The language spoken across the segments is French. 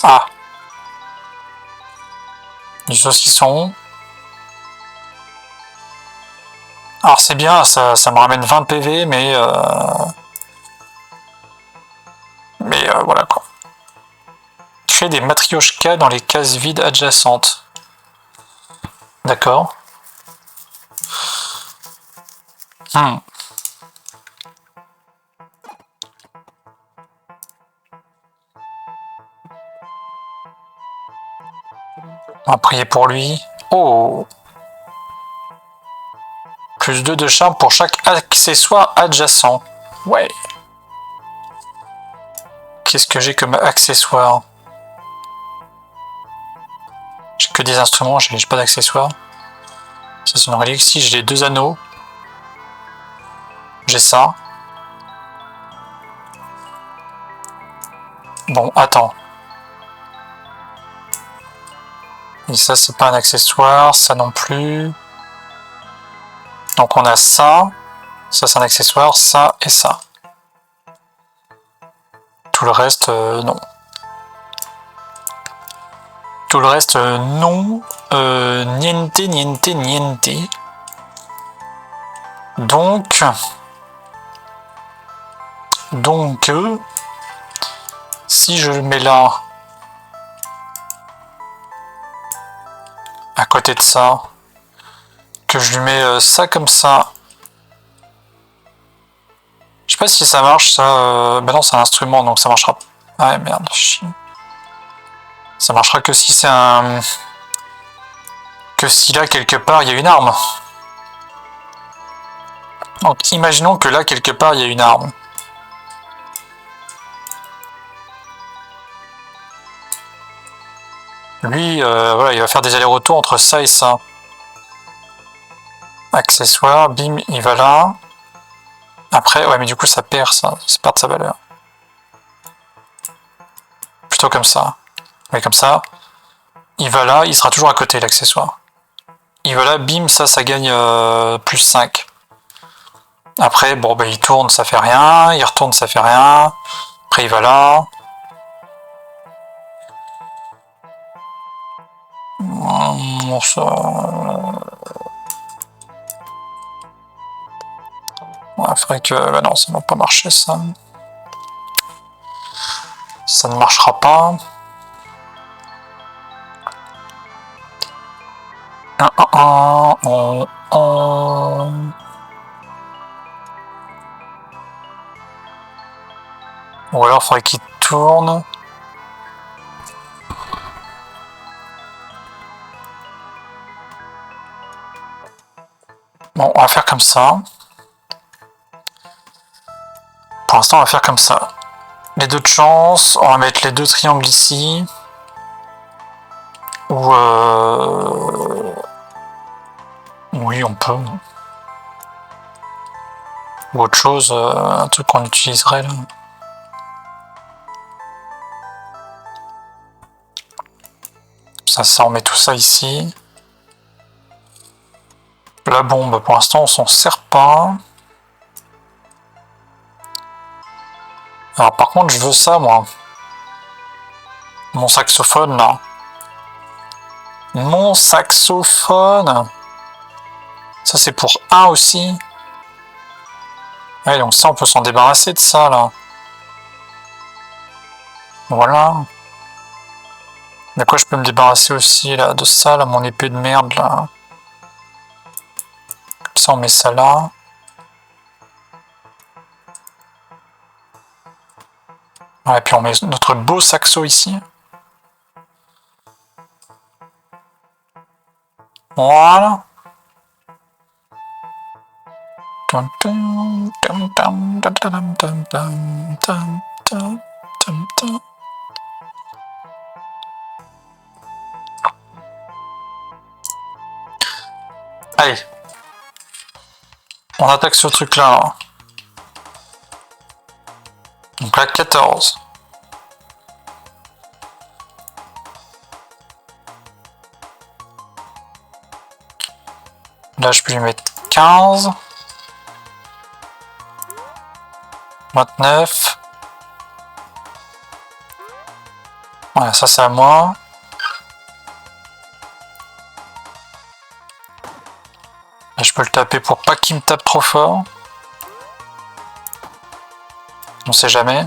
Ah. Du saucisson. Alors c'est bien, ça me ramène 20 PV, mais voilà quoi. Créer des matrioshkas dans les cases vides adjacentes. D'accord. On va prier pour lui. Oh. Plus 2 de charme pour chaque accessoire adjacent. Ouais. Qu'est-ce que j'ai comme accessoire? J'ai que des instruments, j'ai pas d'accessoires. Ça c'est une relique. Si j'ai les 2 anneaux. J'ai ça. Bon, attends. Et ça c'est pas un accessoire, ça non plus. Donc on a ça. Ça c'est un accessoire, ça et ça. Tout le reste, non. Tout le reste, non. Niente, niente, niente. Donc, si je le mets là, à côté de ça, que je lui mets ça comme ça, je sais pas si ça marche, ça. Ben non, c'est un instrument, donc ça marchera. Ah merde, chie. Ça marchera que si c'est un. Que si là, quelque part, il y a une arme. Donc, imaginons que là, quelque part, il y a une arme. Lui, voilà, il va faire des allers-retours entre ça et ça. Accessoire, bim, il va là. Après, ouais, mais du coup, ça perd sa valeur. Plutôt comme ça. Mais comme ça, il va là, il sera toujours à côté, l'accessoire. Il va là, bim, ça gagne plus 5. Après, bon, ben, il tourne, ça fait rien. Il retourne, ça fait rien. Après, il va là. Ça... Ouais, faudrait que... Bah non, ça va pas marcher, ça. Ça ne marchera pas. Ou alors, faudrait qu'il tourne. Bon, on va faire comme ça. Pour l'instant, on va faire comme ça. Les 2 de chance, on va mettre les 2 triangles ici. Ou oui, on peut. Ou autre chose, un truc qu'on utiliserait là. Ça, on met tout ça ici. La bombe, pour l'instant, on s'en sert pas. Alors par contre, je veux ça, moi. Mon saxophone, là. Mon saxophone. Ça, c'est pour 1 aussi. Ouais, donc ça, on peut s'en débarrasser de ça, là. Voilà. De quoi je peux me débarrasser aussi, là, de ça, là, mon épée de merde, là. Comme ça, on met ça là. Ouais, puis on met notre beau saxo ici. Voilà. Allez. On attaque ce truc là. Hein. Donc là, 14. Là, je peux lui mettre 15. 29. Ouais, ça c'est à moi. Et je peux le taper pour pas qu'il me tape trop fort. On sait jamais.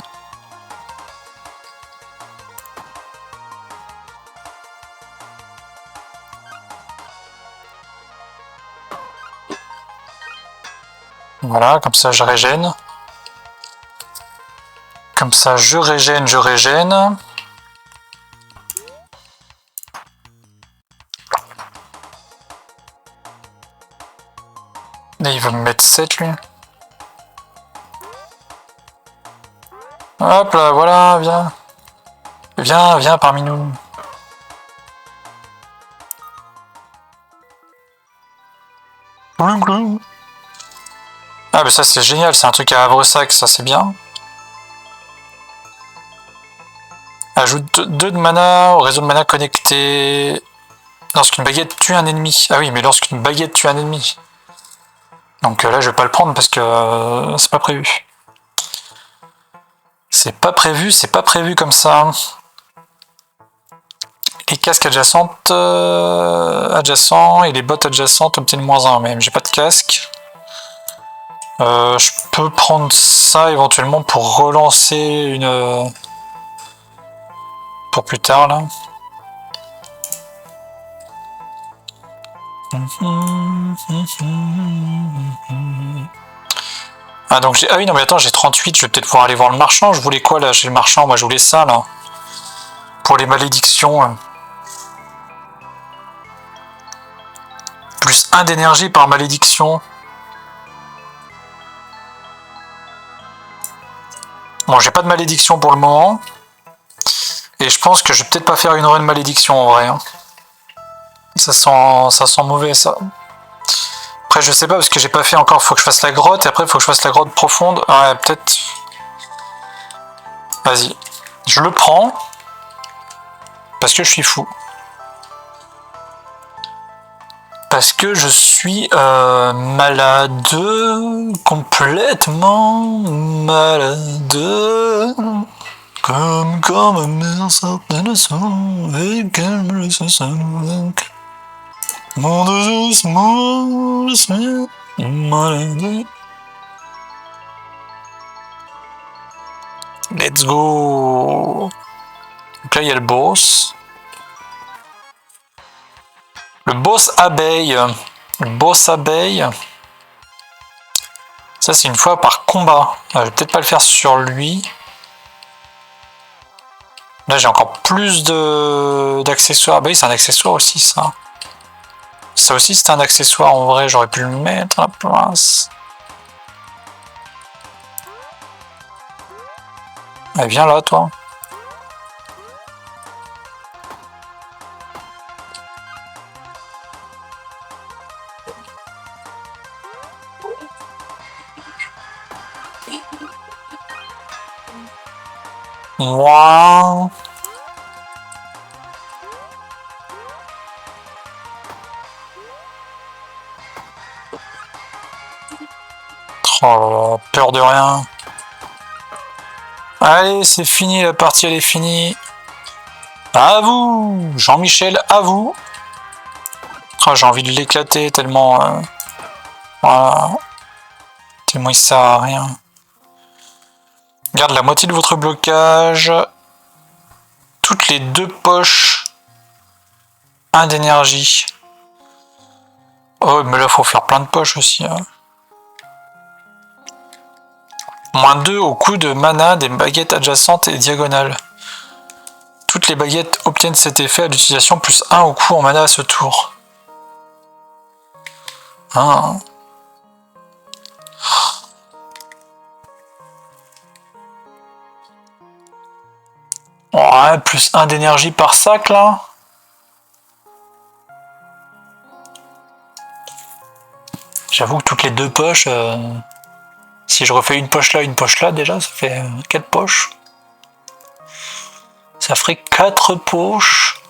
Voilà, comme ça je régène. Comme ça je régène, je régène. Et il veut me mettre 7 lui. Hop là, voilà, viens. Viens, viens parmi nous. Ah, mais ça c'est génial, c'est un truc à Havresac, ça c'est bien. Ajoute 2 de mana au réseau de mana connecté. Lorsqu'une baguette tue un ennemi. Ah oui, mais lorsqu'une baguette tue un ennemi. Donc là, je vais pas le prendre parce que c'est pas prévu. C'est pas prévu comme ça. Les casques adjacentes, adjacents et les bottes adjacentes obtiennent -1 même. J'ai pas de casque. Je peux prendre ça éventuellement pour relancer une... pour plus tard là. Ah donc j'ai... Ah oui non mais attends, j'ai 38, je vais peut-être pouvoir aller voir le marchand. Je voulais quoi là chez le marchand? Moi je voulais ça là. Pour les malédictions. Plus 1 d'énergie par malédiction. Bon, j'ai pas de malédiction pour le moment. Et je pense que je vais peut-être pas faire une run malédiction en vrai. Hein. Ça sent mauvais ça. Après je sais pas parce que j'ai pas fait encore, faut que je fasse la grotte et après faut que je fasse la grotte profonde. Ouais peut-être. Vas-y. Je le prends. Parce que je suis fou. Parce que je suis malade. Complètement malade. Comme ma mère certaine sang et qu'elle me laisse cinq. Mon doucement, je suis malade. Let's go. Donc là il y a le boss. Le boss abeille. Le boss abeille. Ça c'est une fois par combat. Je vais peut-être pas le faire sur lui. Là j'ai encore plus d'accessoires. Ah bah oui c'est un accessoire aussi ça. Ça aussi c'est un accessoire en vrai, j'aurais pu le mettre à la place. Allez viens là toi. Moi. Oh là là, peur de rien. Allez, c'est fini, la partie elle est finie. À vous, Jean-Michel, à vous. Oh, j'ai envie de l'éclater tellement... voilà. Tellement il sert à rien. Garde la moitié de votre blocage. Toutes les 2 poches. 1 d'énergie. Oh, mais là, faut faire plein de poches aussi. Hein. -2 au coût de mana des baguettes adjacentes et diagonales. Toutes les baguettes obtiennent cet effet à l'utilisation plus 1 au coût en mana à ce tour. Ah. Ouais, plus 1 d'énergie par sac là. J'avoue que toutes les 2 poches, si je refais une poche là, déjà, ça fait 4 poches. Ça ferait 4 poches.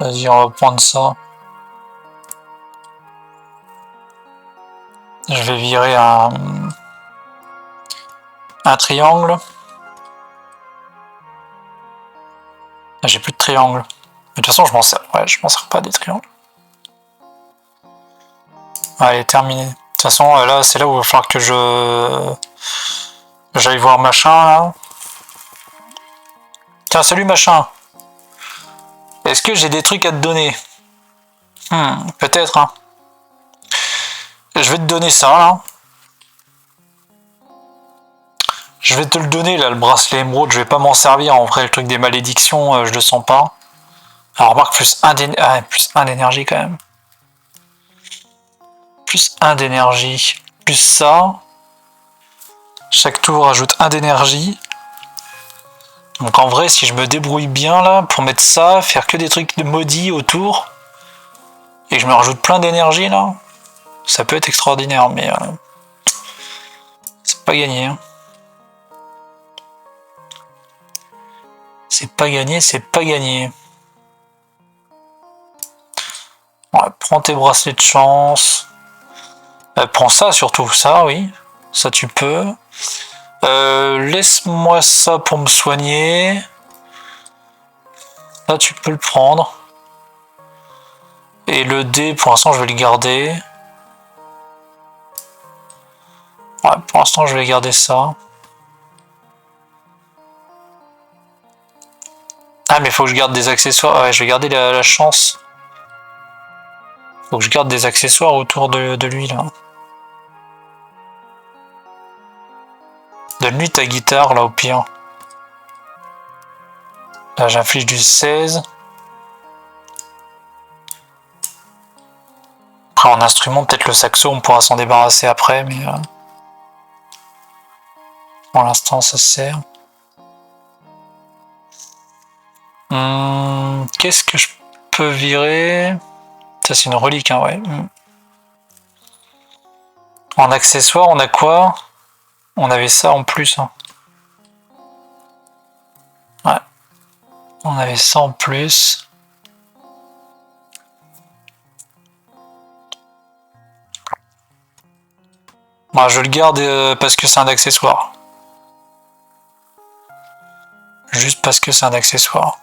Vas-y, on va prendre ça. Je vais virer un triangle. J'ai plus de triangle. Mais de toute façon, je m'en sers. Ouais, je m'en sers pas des triangles. Allez, terminé. De toute façon, là, c'est là où il va falloir que j'aille voir machin, là. Tiens, salut machin. Est-ce que j'ai des trucs à te donner? Peut-être, hein. Je vais te donner ça, là. Je vais te le donner, là, le bracelet émeraude. Je vais pas m'en servir, en vrai, le truc des malédictions, je le sens pas. Alors, remarque, plus 1 d'énergie, quand même. Plus 1 d'énergie. Plus ça. Chaque tour ajoute 1 d'énergie. Donc en vrai, si je me débrouille bien là, pour mettre ça, faire que des trucs de maudits autour, et que je me rajoute plein d'énergie là, ça peut être extraordinaire, mais c'est pas gagné. Hein. C'est pas gagné, c'est pas gagné. Ouais, prends tes bracelets de chance. Prends ça surtout, ça oui. Ça tu peux. Laisse-moi ça pour me soigner. Ça tu peux le prendre. Et le dé, pour l'instant, je vais le garder. Ouais, pour l'instant, je vais garder ça. Ah, mais faut que je garde des accessoires. Ouais, je vais garder la chance. Faut que je garde des accessoires autour de lui, là. Donne-lui ta guitare, là, au pire. Là, j'inflige du 16. Après, en instrument, peut-être le saxo, on pourra s'en débarrasser après, mais... pour l'instant, ça sert. Qu'est-ce que je peux virer? Ça, c'est une relique, hein, ouais. En accessoire, on a quoi? On avait ça en plus. Hein. Ouais. On avait ça en plus. Bon, je le garde parce que c'est un accessoire. Juste parce que c'est un accessoire.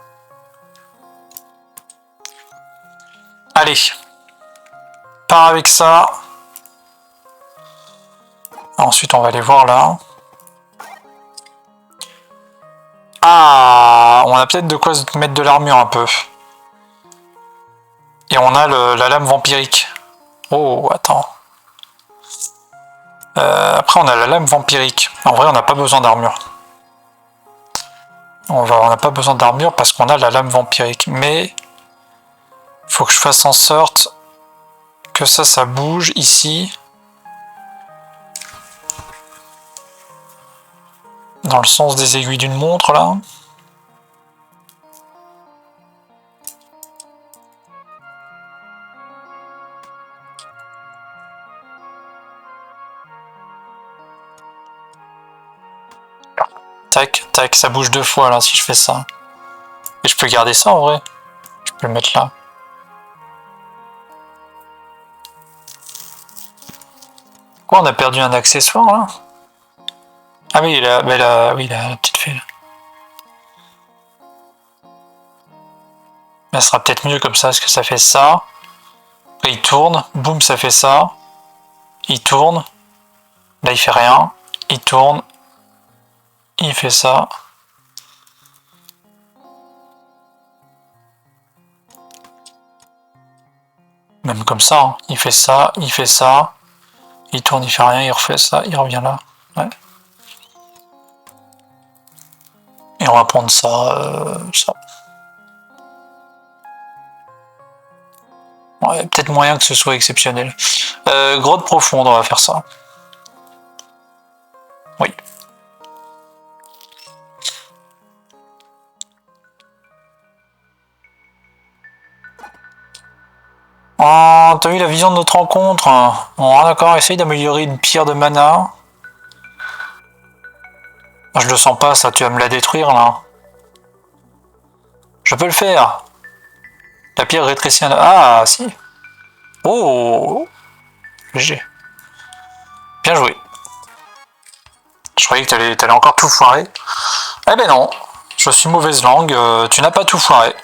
Allez. Pars avec ça. Ensuite, on va aller voir là. Ah, on a peut-être de quoi se mettre de l'armure un peu. Et on a la lame vampirique. Oh, attends. Après, on a la lame vampirique. En vrai, on n'a pas besoin d'armure. On n'a pas besoin d'armure parce qu'on a la lame vampirique. Mais faut que je fasse en sorte que ça bouge ici. Dans le sens des aiguilles d'une montre, là. Tac, tac, ça bouge 2 fois, là, si je fais ça. Et je peux garder ça, en vrai. Je peux le mettre là. Quoi, on a perdu un accessoire, là? Ah oui, la petite fée, là. Elle sera peut-être mieux comme ça, parce que ça fait ça. Après, il tourne. Boum, ça fait ça. Il tourne. Là, il fait rien. Il tourne. Il fait ça. Même comme ça, hein. Il fait ça, il fait ça. Il tourne, il fait rien, il refait ça, il revient là. Ouais. Et on va prendre ça, ça. Ouais, peut-être moyen que ce soit exceptionnel. Grotte profonde, on va faire ça. Oui. Oh, t'as eu la vision de notre rencontre? Bon, d'accord, essaye d'améliorer une pierre de mana. Je le sens pas, ça, tu vas me la détruire, là. Je peux le faire. La pierre rétrécit un... Ah, si. Oh, léger. Bien joué. Je croyais que t'allais encore tout foirer. Eh ben non, je suis mauvaise langue, tu n'as pas tout foiré.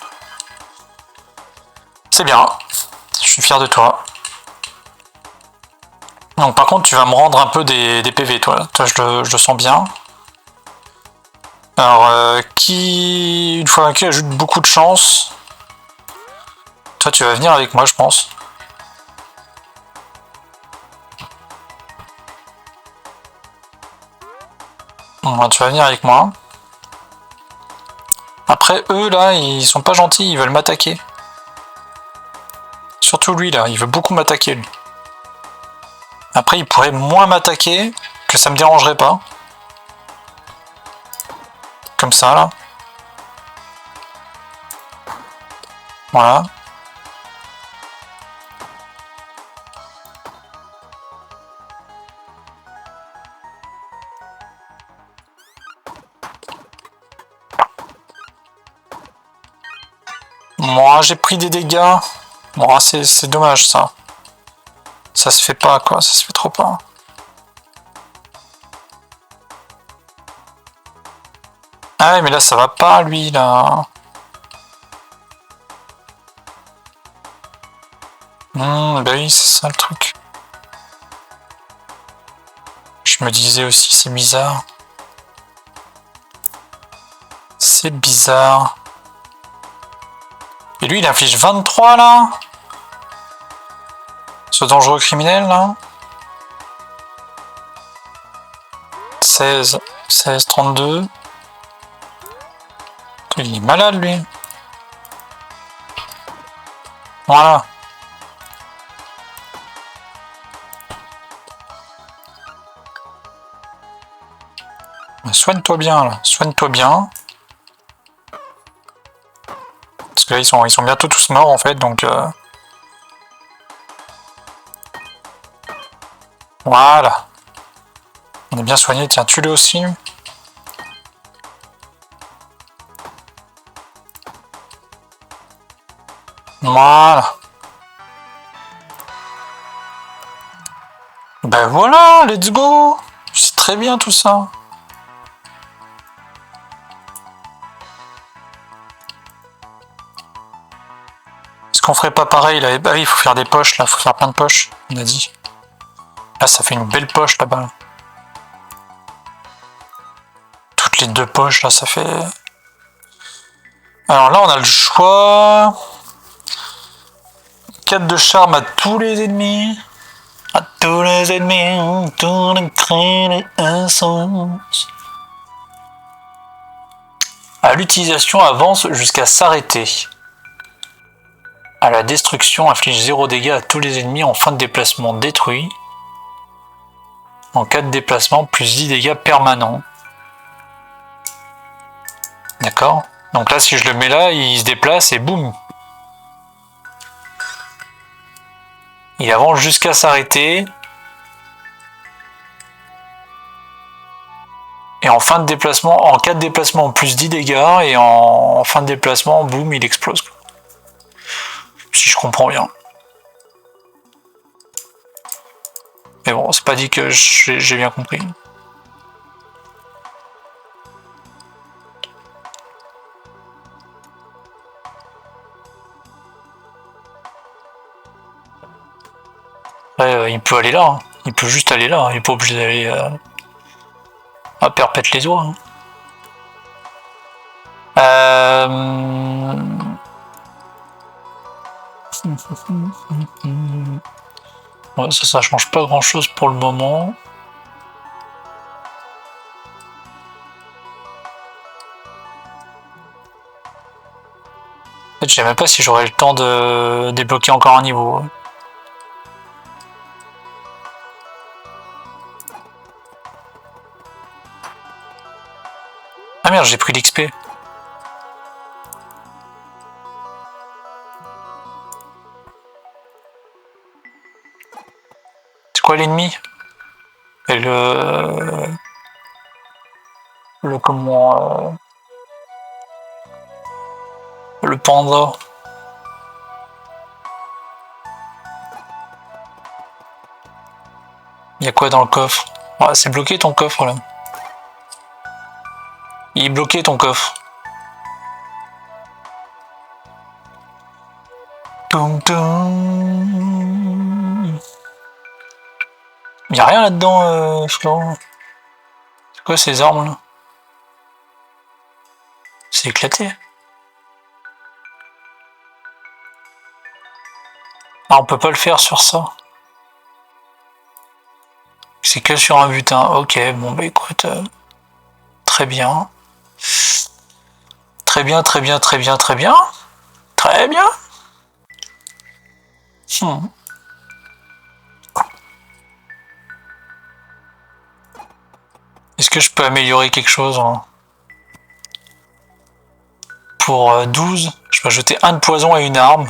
C'est bien, je suis fier de toi. Donc par contre tu vas me rendre un peu des PV toi, je le sens bien. Alors une fois vaincu ajoute beaucoup de chance. Toi tu vas venir avec moi je pense. Bon, tu vas venir avec moi. Après eux là ils sont pas gentils, ils veulent m'attaquer. Surtout lui là, il veut beaucoup m'attaquer lui. Après il pourrait moins m'attaquer, que ça me dérangerait pas. Comme ça là. Voilà. Moi j'ai pris des dégâts. Bon c'est dommage ça. Ça se fait pas quoi, ça se fait trop pas. Ah ouais mais là ça va pas lui là. Bah oui c'est ça le truc. Je me disais aussi c'est bizarre. C'est bizarre. Et lui il inflige 23 là. Ce dangereux criminel là. 16, 16, 32. Il est malade lui. Voilà. Soigne-toi bien là, soigne-toi bien. Parce que là ils sont bientôt tous morts en fait donc... Voilà. On est bien soigné, tiens tue-le aussi. Voilà. Ben voilà, let's go. C'est très bien tout ça. Est-ce qu'on ferait pas pareil là? Bah oui, il faut faire des poches là, il faut faire plein de poches, on a dit. Là, ça fait une belle poche là-bas. Toutes les deux poches là, ça fait... Alors là, on a le choix... 4 de charme à tous les ennemis. À tous les ennemis, tous les cris et insolence. À l'utilisation avance jusqu'à s'arrêter. À la destruction inflige 0 dégâts à tous les ennemis en fin de déplacement détruit. En cas de déplacement, plus 10 dégâts permanents. D'accord. Donc là, si je le mets là, il se déplace et boum. Il avance jusqu'à s'arrêter. Et en fin de déplacement, en cas de déplacement, plus 10 dégâts. Et en fin de déplacement, boum, il explose. Si je comprends bien. Mais bon, c'est pas dit que j'ai bien compris. Il peut aller là. Hein. Il peut juste aller là. Il n'est pas obligé d'aller à perpète les oies. Hein. Ouais, ça change pas grand chose pour le moment. En fait, je sais même pas si j'aurai le temps de débloquer encore un niveau. Ah merde, j'ai pris l'XP. C'est quoi l'ennemi? Et le comment... le panda. Il y a quoi dans le coffre? Ouais, c'est bloqué ton coffre là. Il est bloqué ton coffre. Toum toum. Il y a rien là-dedans, Florent. C'est quoi ces armes là? C'est éclaté. Ah, on peut pas le faire sur ça. C'est que sur un butin. Ok, bon bah écoute. Très bien. Très bien, très bien, très bien, très bien. Très bien. Est-ce que je peux améliorer quelque chose hein? Pour 12, je peux ajouter 1 de poison à une arme.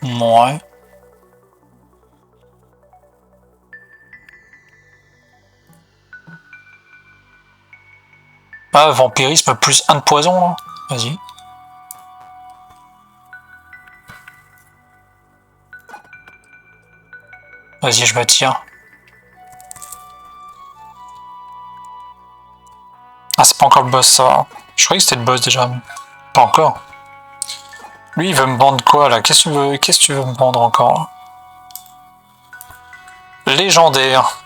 Ouais. Ah, vampirisme plus 1 de poison là. Vas-y. Vas-y, je me tire. Ah, c'est pas encore le boss, ça va. Je croyais que c'était le boss déjà. Pas encore. Lui, il veut me vendre quoi là? Qu'est-ce que tu veux me vendre encore? Légendaire.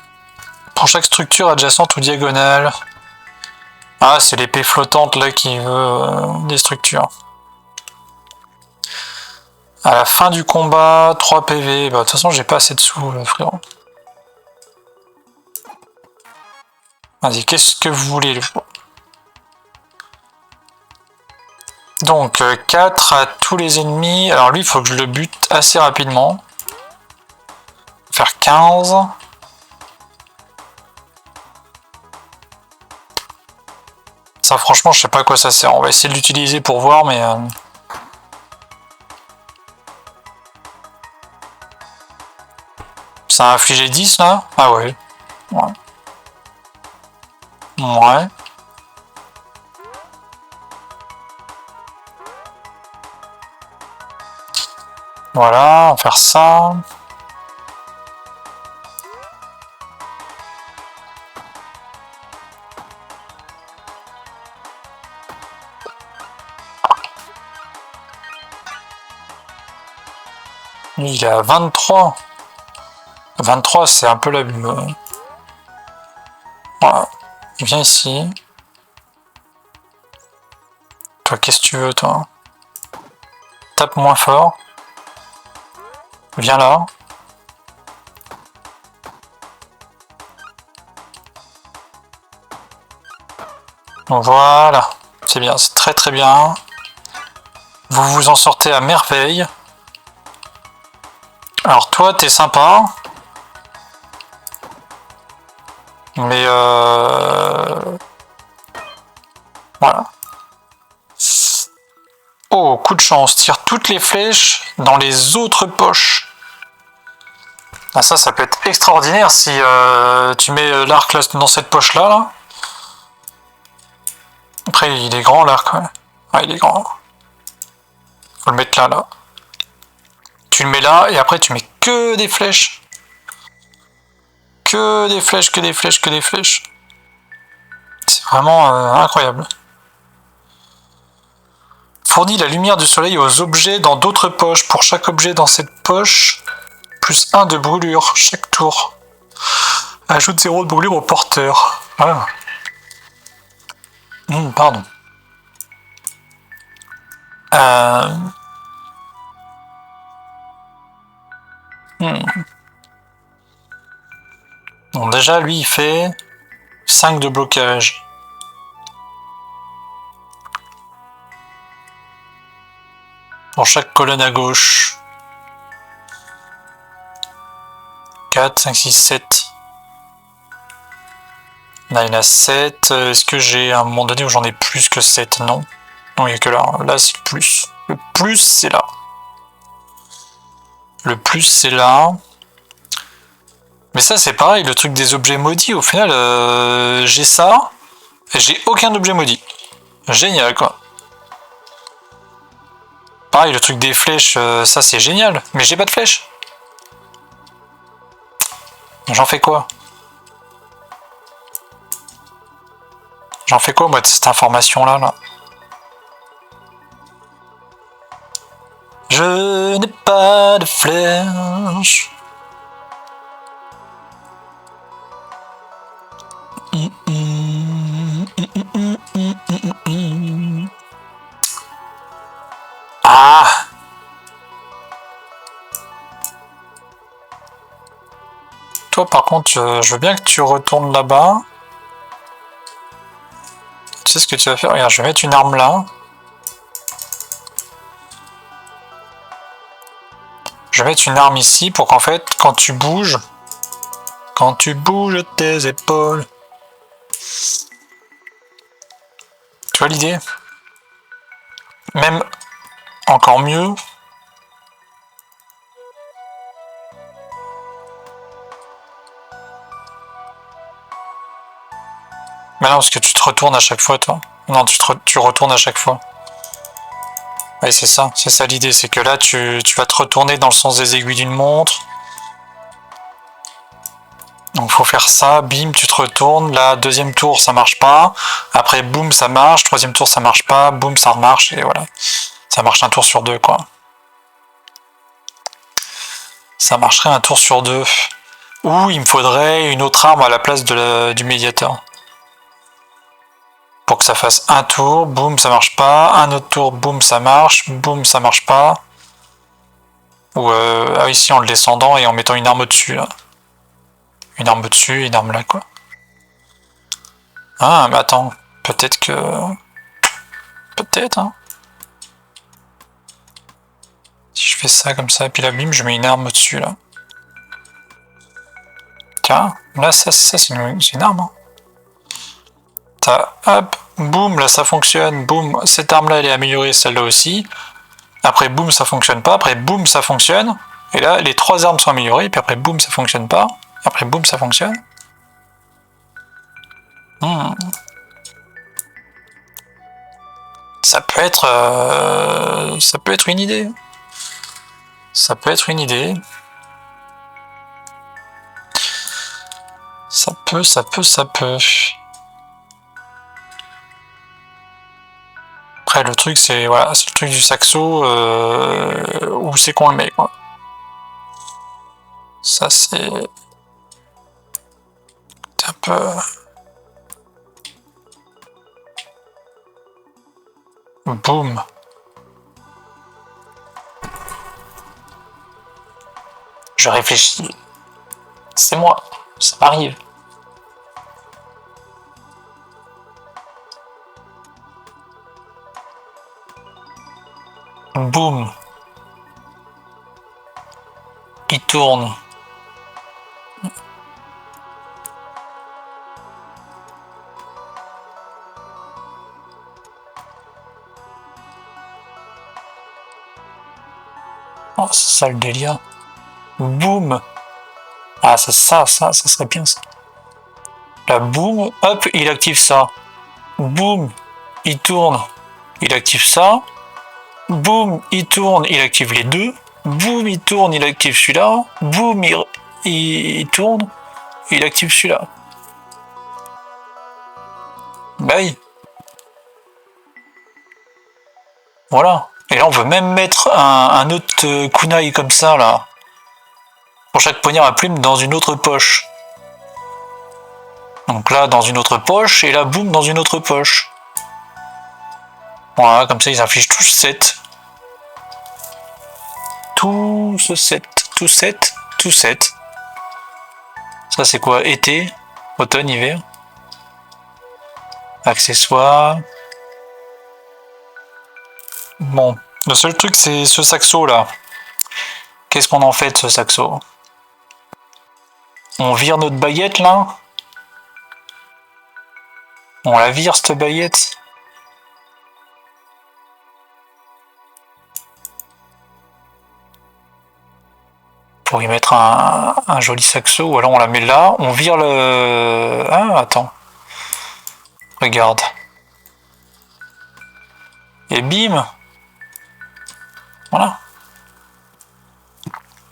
Pour chaque structure adjacente ou diagonale. Ah, c'est l'épée flottante là qui veut des structures. À la fin du combat, 3 PV. Bah, de toute façon, j'ai pas assez de sous, frérot. Vas-y, qu'est-ce que vous voulez le Donc, 4 à tous les ennemis. Alors lui, il faut que je le bute assez rapidement. Faire 15. Ça, franchement, je sais pas à quoi ça sert. On va essayer de l'utiliser pour voir, mais... Ça a infligé 10, là? Ah ouais. Ouais. Ouais. Voilà, on va faire ça. Il est à 23. 23, c'est un peu la... Voilà. Viens ici. Toi, qu'est-ce que tu veux, toi? Tape moins fort. Viens là. Voilà. C'est bien, c'est très très bien. Vous vous en sortez à merveille. Alors toi, t'es sympa. Mais voilà. Oh, coup de chance. Tire toutes les flèches dans les autres poches. Ah, ça peut être extraordinaire si tu mets l'arc dans cette poche-là. Là. Après, il est grand l'arc. Ouais. Ouais, il est grand. Faut le mettre là, là. Tu le mets là et après tu mets que des flèches. Que des flèches, que des flèches, que des flèches. C'est vraiment incroyable. Fournit la lumière du soleil aux objets dans d'autres poches. Pour chaque objet dans cette poche, plus 1 de brûlure chaque tour. Ajoute 0 de brûlure au porteur. Ah. Pardon. Bon, déjà, lui, il fait 5 de blocage. Pour chaque colonne à gauche. 4, 5, 6, 7. Là, il y en a 7. Est-ce que j'ai un moment donné où j'en ai plus que 7? Non. Non, il n'y a que là. Là, c'est le plus. Le plus, c'est là. Le plus, c'est là. Mais ça, c'est pareil, le truc des objets maudits. Au final, j'ai ça. Et j'ai aucun objet maudit. Génial, quoi. Pareil, le truc des flèches, ça, c'est génial. Mais j'ai pas de flèches. J'en fais quoi? J'en fais quoi moi de cette information-là là? Je n'ai pas de flèche. Ah! Toi par contre, je veux bien que tu retournes là-bas. Tu sais ce que tu vas faire? Regarde, je vais mettre une arme là. Je vais mettre une arme ici pour qu'en fait, quand tu bouges tes épaules. Tu vois l'idée? Même encore mieux. Mais non, parce que tu te retournes à chaque fois, toi. Non, tu retournes à chaque fois. Oui, c'est ça l'idée, c'est que là, tu vas te retourner dans le sens des aiguilles d'une montre. Donc faut faire ça, bim, tu te retournes, là, deuxième tour, ça marche pas. Après, boum, ça marche, troisième tour, ça marche pas, boum, ça remarche, et voilà. Ça marche un tour sur deux, quoi. Ça marcherait un tour sur deux. Ou il me faudrait une autre arme à la place du médiateur. Pour que ça fasse un tour, boum, ça marche pas. Un autre tour, boum, ça marche. Boum, ça marche pas. Ou ici en le descendant et en mettant une arme au-dessus, là. Une arme au-dessus et une arme là, quoi. Ah, mais attends. Peut-être que... Peut-être, hein. Si je fais ça comme ça, et puis là, bim, je mets une arme au-dessus, là. Tiens, là, ça c'est une arme, hein. Hop, boum, là ça fonctionne, boum, cette arme là elle est améliorée, celle-là aussi. Après boum, ça fonctionne pas, après boum, ça fonctionne. Et là, les trois armes sont améliorées, puis après boum, ça fonctionne pas. Après boum, ça fonctionne. Ça peut être une idée. Ça peut être une idée. Ça peut. Après, le truc, c'est voilà, c'est le truc du saxo, où c'est qu'on le met, quoi. Ça, c'est un peu... Boum. Je réfléchis. C'est moi, ça m'arrive. Boum. Il tourne. Oh, c'est ça le délire. Boum. Ah, ça serait bien ça. Là, boum, hop, il active ça. Boum, il tourne, il active ça. Boum, il tourne, il active les deux. Boum, il tourne, il active celui-là. Boum, il tourne, il active celui-là. Bah oui. Voilà. Et là, on veut même mettre un autre kunai comme ça, là. Pour chaque poignard à plume dans une autre poche. Donc là, dans une autre poche, et là, boum, dans une autre poche. Voilà, comme ça, ils affichent tous 7. Tout 7. Ça, c'est quoi? Été, automne, hiver. Accessoires. Bon, le seul truc, c'est ce saxo, là. Qu'est-ce qu'on en fait de ce saxo? On vire notre baguette, là? On la vire, cette baguette? Pour y mettre un joli saxo, ou alors on la met là, on vire le... Ah, attends. Regarde. Et bim! Voilà.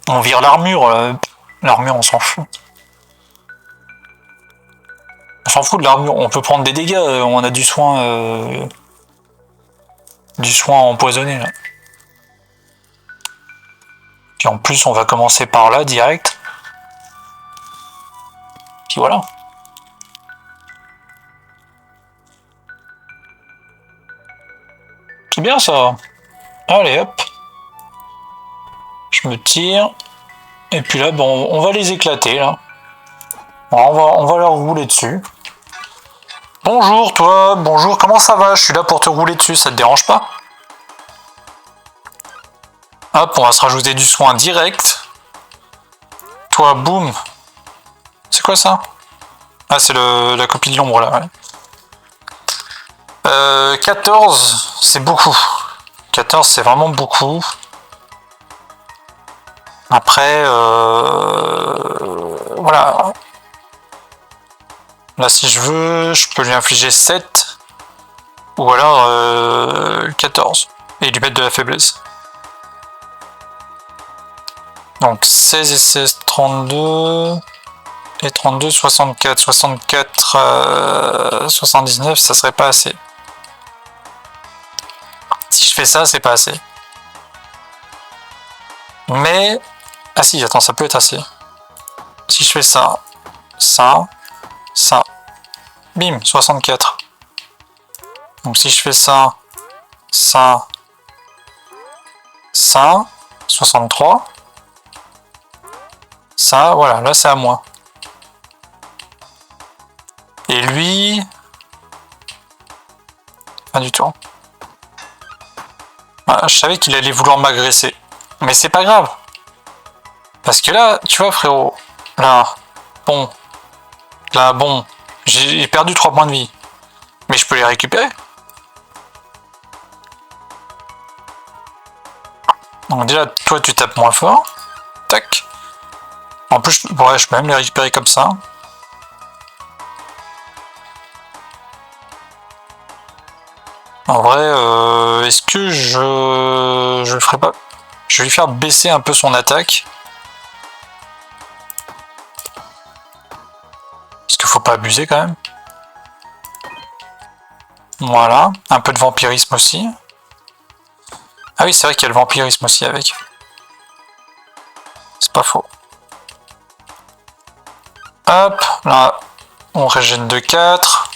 On vire l'armure. L'armure, on s'en fout. s'en fout de l'armure, on peut prendre des dégâts, on a du soin empoisonné là. Puis en plus on va commencer par là direct. Puis voilà. C'est bien ça. Allez hop. Je me tire. Et puis là, bon, on va les éclater là. On va leur rouler dessus. Bonjour toi, bonjour, comment ça va? Je suis là pour te rouler dessus, ça te dérange pas? Hop, on va se rajouter du soin direct. Toi, boum. C'est quoi ça? Ah, c'est la copie de l'ombre là, ouais. 14, c'est beaucoup. 14, c'est vraiment beaucoup. Après, voilà. Là, si je veux, je peux lui infliger 7. Ou alors 14. Et lui mettre de la faiblesse. Donc 16 et 16, 32. Et 32, 64. 64, 79, ça serait pas assez. Si je fais ça, c'est pas assez. Mais... Ah si, attends, ça peut être assez. Si je fais ça, ça, ça. Bim, 64. Donc si je fais ça, ça, ça, 63. Ça, voilà, là c'est à moi. Et lui... Pas du tout. Ah, je savais qu'il allait vouloir m'agresser. Mais c'est pas grave. Parce que là, tu vois frérot, là, bon, j'ai perdu 3 points de vie. Mais je peux les récupérer. Donc déjà, toi tu tapes moins fort. Tac. En plus, ouais, je peux même les récupérer comme ça. En vrai, est-ce que je le ferai pas? Je vais lui faire baisser un peu son attaque. Parce qu'il faut pas abuser quand même. Voilà, un peu de vampirisme aussi. Ah oui, c'est vrai qu'il y a le vampirisme aussi avec. C'est pas faux. Hop, là, on régène de 4.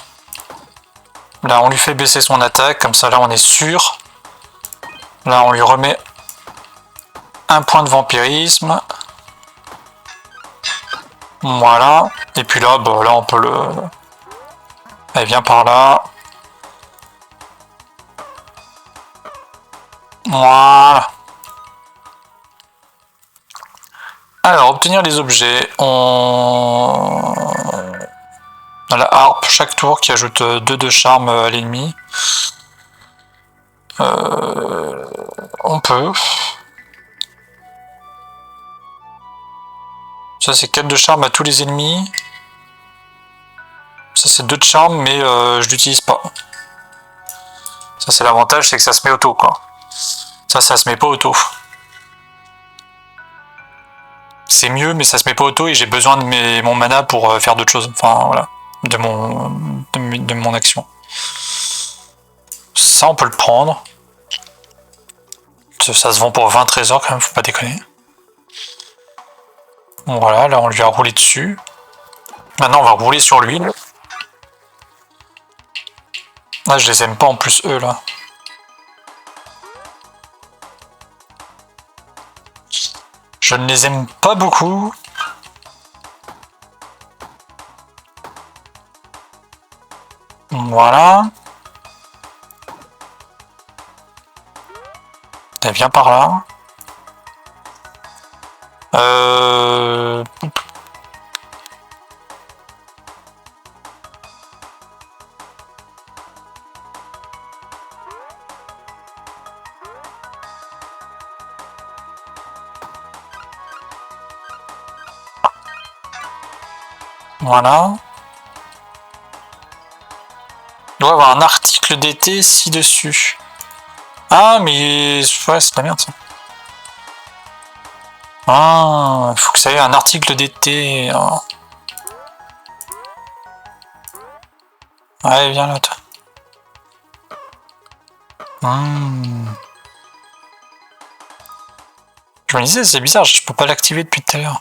Là, on lui fait baisser son attaque, comme ça, là, on est sûr. Là, on lui remet un point de vampirisme. Voilà. Et puis là, bah, là, on peut le... Elle vient par là. Voilà. Alors, obtenir les objets. On a la harpe chaque tour qui ajoute 2 de charme à l'ennemi. On peut. Ça, c'est 4 de charme à tous les ennemis. Ça, c'est 2 de charme, mais je l'utilise pas. Ça, c'est l'avantage, c'est que ça se met auto, quoi. Ça se met pas auto. C'est mieux, mais ça se met pas auto et j'ai besoin de mon mana pour faire d'autres choses. Enfin, voilà. De mon action. Ça, on peut le prendre. Ça se vend pour 20 trésors, quand même, faut pas déconner. Bon, voilà, là, on lui a roulé dessus. Maintenant, on va rouler sur lui. Là, je les aime pas en plus, eux, là. Je ne les aime pas beaucoup. Voilà. Elle vient par là. Voilà. Il doit y avoir un article d'été ci-dessus. Ah, mais... Ouais, c'est de la merde, ça. Ah, il faut que ça ait un article d'été. Ouais, viens là, toi. Je me disais, c'est bizarre, je peux pas l'activer depuis tout à l'heure.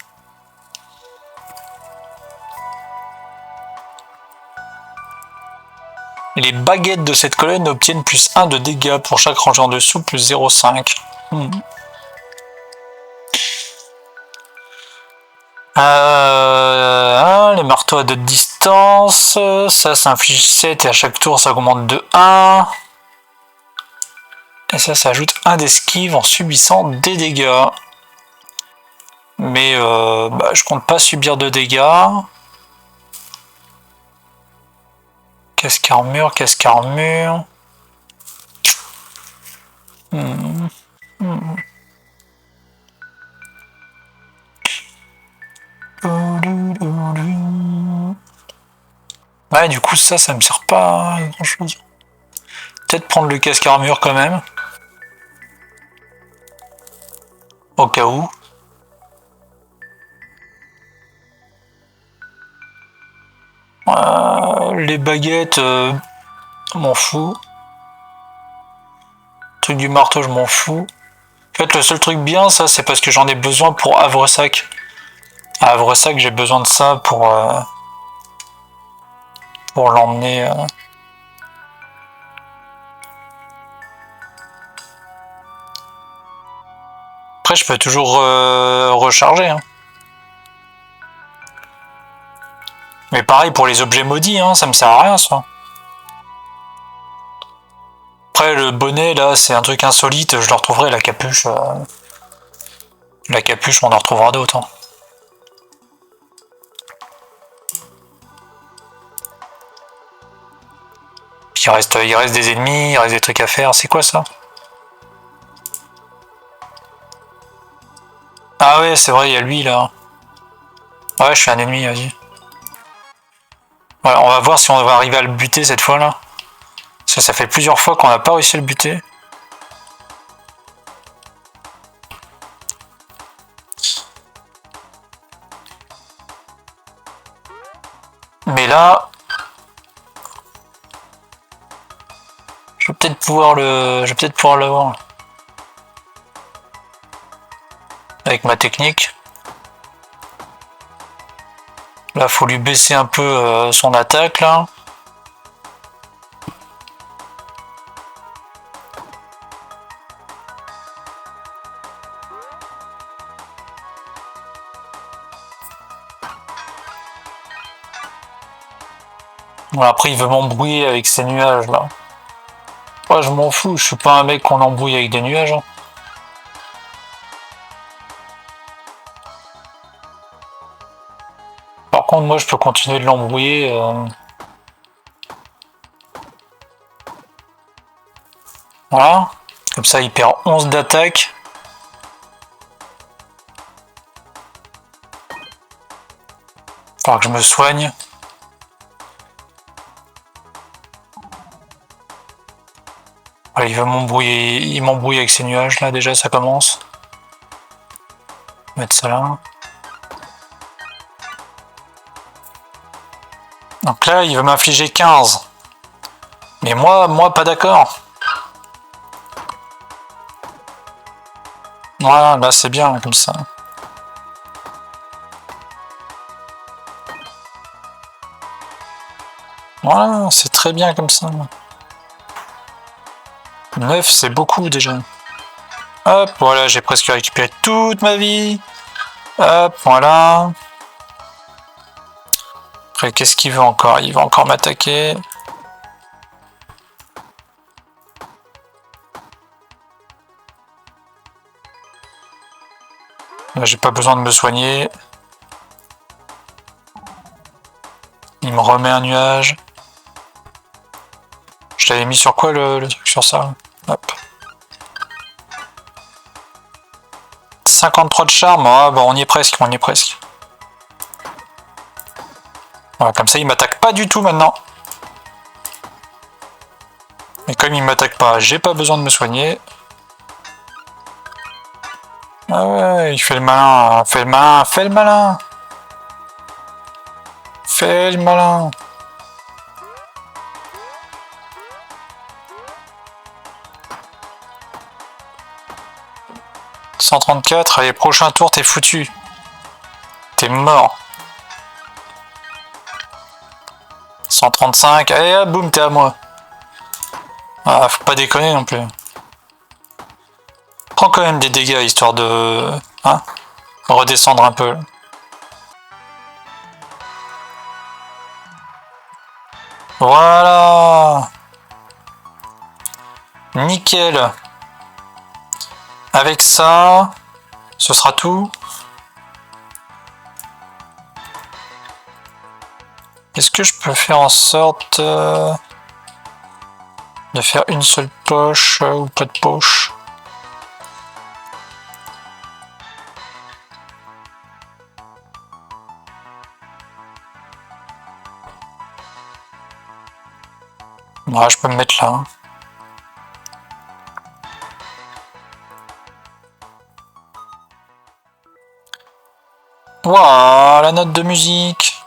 Les baguettes de cette colonne obtiennent plus 1 de dégâts pour chaque rangée en dessous, plus 0,5. Les marteaux à 2 de distance, ça inflige 7 et à chaque tour ça augmente de 1. Et ça ajoute 1 d'esquive en subissant des dégâts. Mais je compte pas subir de dégâts. Casque armure. Ouais, du coup, ça me sert pas à grand chose. Peut-être prendre le casque armure quand même. Au cas où. Les baguettes, m'en fous. Le truc du marteau, je m'en fous. En fait, le seul truc bien, ça, c'est parce que j'en ai besoin pour Havresac. À Havresac, j'ai besoin de ça pour l'emmener. Après, je peux toujours recharger. Hein. Mais pareil pour les objets maudits, hein, ça me sert à rien, ça. Après, le bonnet, là, c'est un truc insolite, je le retrouverai, la capuche. La capuche, on en retrouvera d'autres. Hein. Puis il reste des ennemis, il reste des trucs à faire. C'est quoi ça? Ah ouais, c'est vrai, il y a lui, là. Ouais, je suis un ennemi, vas-y. Ouais, on va voir si on va arriver à le buter cette fois-là. Parce que ça fait plusieurs fois qu'on n'a pas réussi à le buter. Mais là... Je vais peut-être pouvoir l'avoir. Avec ma technique. Là, faut lui baisser un peu son attaque, là. Bon, après, il veut m'embrouiller avec ces nuages, là. Ouais, je m'en fous, je suis pas un mec qu'on embrouille avec des nuages. Hein. Par contre, moi, je peux continuer de l'embrouiller. Voilà. Comme ça, il perd 11 d'attaque. Faudra que je me soigne. Voilà, il veut m'embrouiller. Il m'embrouille avec ces nuages, là, déjà, ça commence. Mettre ça là. Donc là, il veut m'infliger 15. Mais moi, pas d'accord. Voilà, là, c'est bien, comme ça. Voilà, c'est très bien comme ça. 9, c'est beaucoup déjà. Hop, voilà, j'ai presque récupéré toute ma vie. Hop, voilà. Après, qu'est-ce qu'il veut encore? Il va encore m'attaquer. Là, j'ai pas besoin de me soigner. Il me remet un nuage. Je l'avais mis sur quoi le truc sur ça? Hop. 53 de charme, ah bah on y est presque, Voilà, comme ça il m'attaque pas du tout maintenant. Et comme il m'attaque pas, j'ai pas besoin de me soigner. Ah ouais, il fait le malin, fais le malin. Fais le malin. 134, allez, prochain tour, t'es foutu. T'es mort. 135, allez, hop, boum, t'es à moi. Ah, faut pas déconner non plus. Prends quand même des dégâts, histoire de... Hein, redescendre un peu. Voilà. Nickel. Avec ça, ce sera tout. Est-ce que je peux faire en sorte de faire une seule poche ou pas de poche? Ouais, je peux me mettre là. Waouh, la note de musique.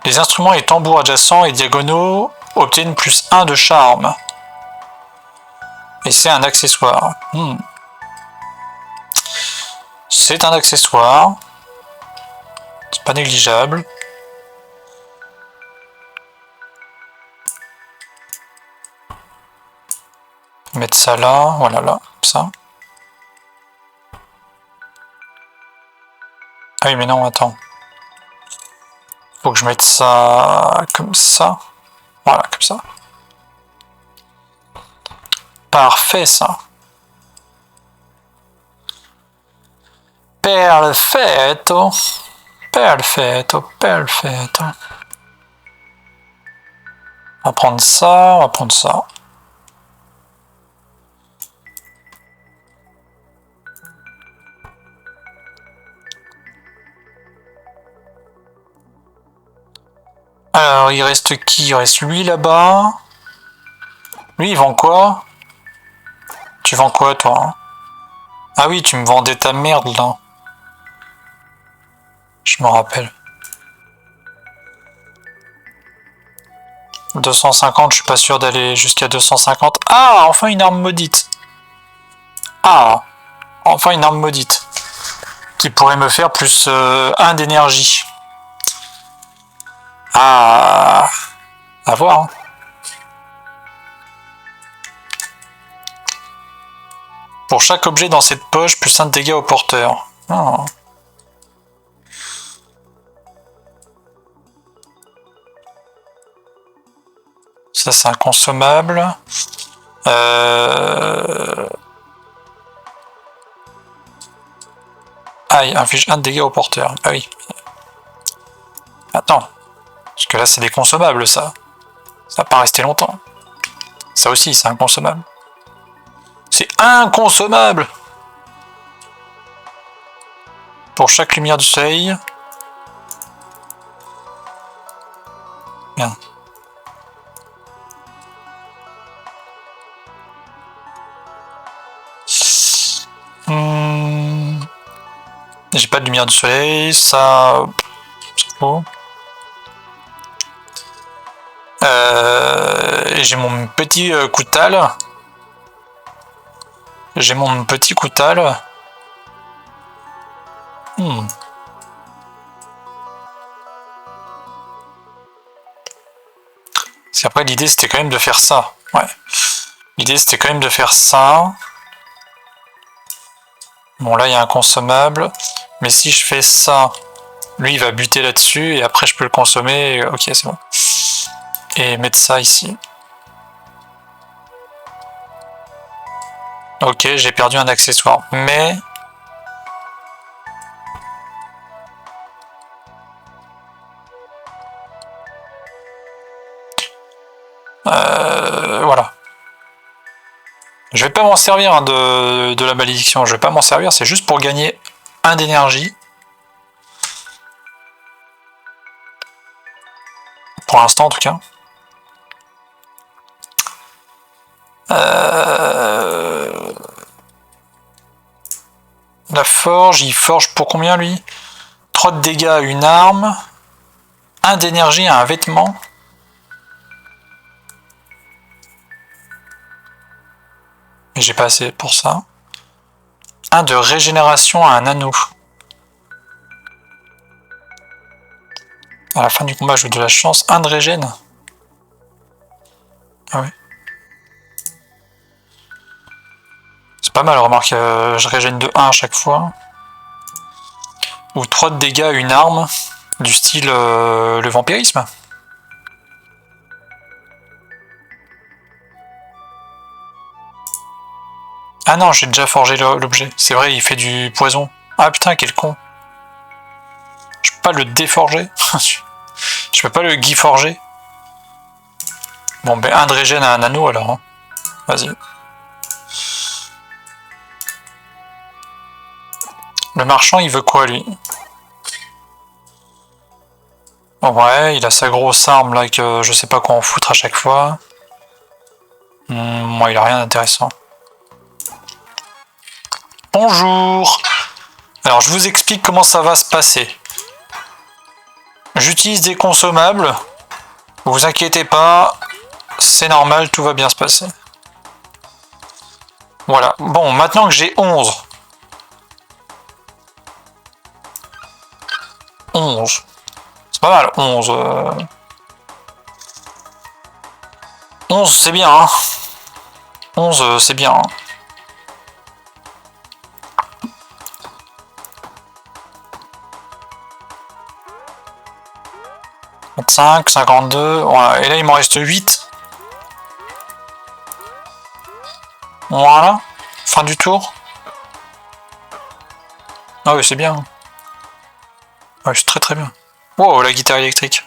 Les instruments et tambours adjacents et diagonaux obtiennent plus 1 de charme. Et c'est un accessoire. C'est un accessoire. C'est pas négligeable. Mettre ça là, voilà là, comme ça. Ah oui mais non, attends. Faut que je mette ça comme ça. Voilà, comme ça. Parfait ça. Perfetto. Perfetto, perfetto. On va prendre ça, on va prendre ça. Alors, il reste qui? Il reste lui là-bas. Lui, il vend quoi? Tu vends quoi, toi? Ah oui, tu me vendais ta merde, là. Je me rappelle. 250, je suis pas sûr d'aller jusqu'à 250. Ah, enfin une arme maudite. Ah, enfin une arme maudite. Qui pourrait me faire plus 1 d'énergie. Ah, à voir. Hein. Pour chaque objet dans cette poche, plus 1 de dégâts au porteur. Oh. Ça, c'est inconsommable. Ah, il inflige 1 de dégâts au porteur. Ah oui. Attends. Parce que là, c'est des consommables, ça. Ça va pas rester longtemps. Ça aussi, c'est inconsommable. C'est inconsommable! Pour chaque lumière du soleil. Bien. J'ai pas de lumière du soleil, ça... C'est faux. Et j'ai mon petit coutal. J'ai mon petit coutal. Parce qu'après, l'idée, c'était quand même de faire ça. Ouais. L'idée, c'était quand même de faire ça. Bon, là, il y a un consommable. Mais si je fais ça, lui, il va buter là-dessus. Et après, je peux le consommer. Ok, c'est bon. Et mettre ça ici. Ok, j'ai perdu un accessoire. Mais... voilà. Je vais pas m'en servir hein, de la malédiction. Je vais pas m'en servir. C'est juste pour gagner 1 d'énergie. Pour l'instant, en tout cas. La forge, il forge pour combien lui? 3 de dégâts à une arme, 1 d'énergie à un vêtement. Mais j'ai pas assez pour ça. Un de régénération à un anneau. À la fin du combat, je joue de la chance. Un de régène. Ah oui. C'est pas mal, remarque, je régène de 1 à chaque fois. Ou 3 de dégâts à une arme, du style le vampirisme. Ah non, j'ai déjà forgé l'objet. C'est vrai, il fait du poison. Ah putain, quel con. Je peux pas le déforger. Je peux pas le guiforger. Bon, ben un de régène à un anneau alors. Hein. Vas-y. Le marchand, il veut quoi lui? Ouais, il a sa grosse arme là que je sais pas quoi en foutre à chaque fois. Moi, il a rien d'intéressant. Bonjour. Alors, je vous explique comment ça va se passer. J'utilise des consommables. Vous inquiétez pas, c'est normal, tout va bien se passer. Voilà. Bon, maintenant que j'ai 11. 11. C'est pas mal, 11. 11, c'est bien. Hein. 11, c'est bien. Hein. 55, 52, voilà. Et là il m'en reste 8. Voilà, fin du tour. Ah oui, c'est bien. Ouais, c'est très très bien. Wow, la guitare électrique.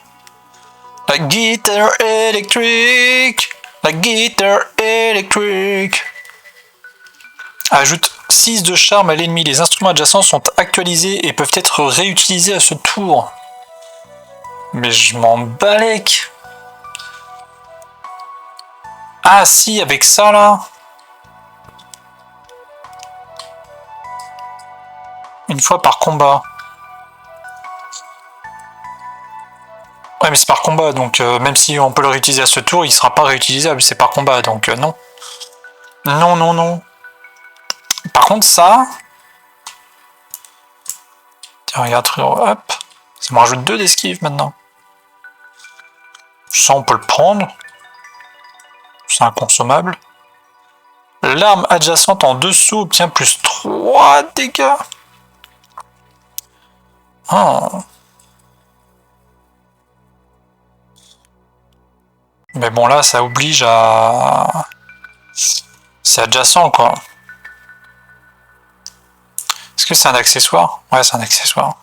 La guitare électrique. La guitare électrique. Ajoute 6 de charme à l'ennemi. Les instruments adjacents sont actualisés et peuvent être réutilisés à ce tour. Mais je m'en balèque. Ah si, avec ça là. Une fois par combat. Ouais mais c'est par combat, donc même si on peut le réutiliser à ce tour, il sera pas réutilisable, c'est par combat, donc non. Non, non, non. Par contre ça... Tiens, regarde, hop. Ça me rajoute 2 d'esquive maintenant. Ça on peut le prendre. C'est inconsommable. L'arme adjacente en dessous obtient plus 3 dégâts. Oh. Mais bon là ça oblige à... C'est adjacent quoi. Est-ce que c'est un accessoire? Ouais, c'est un accessoire.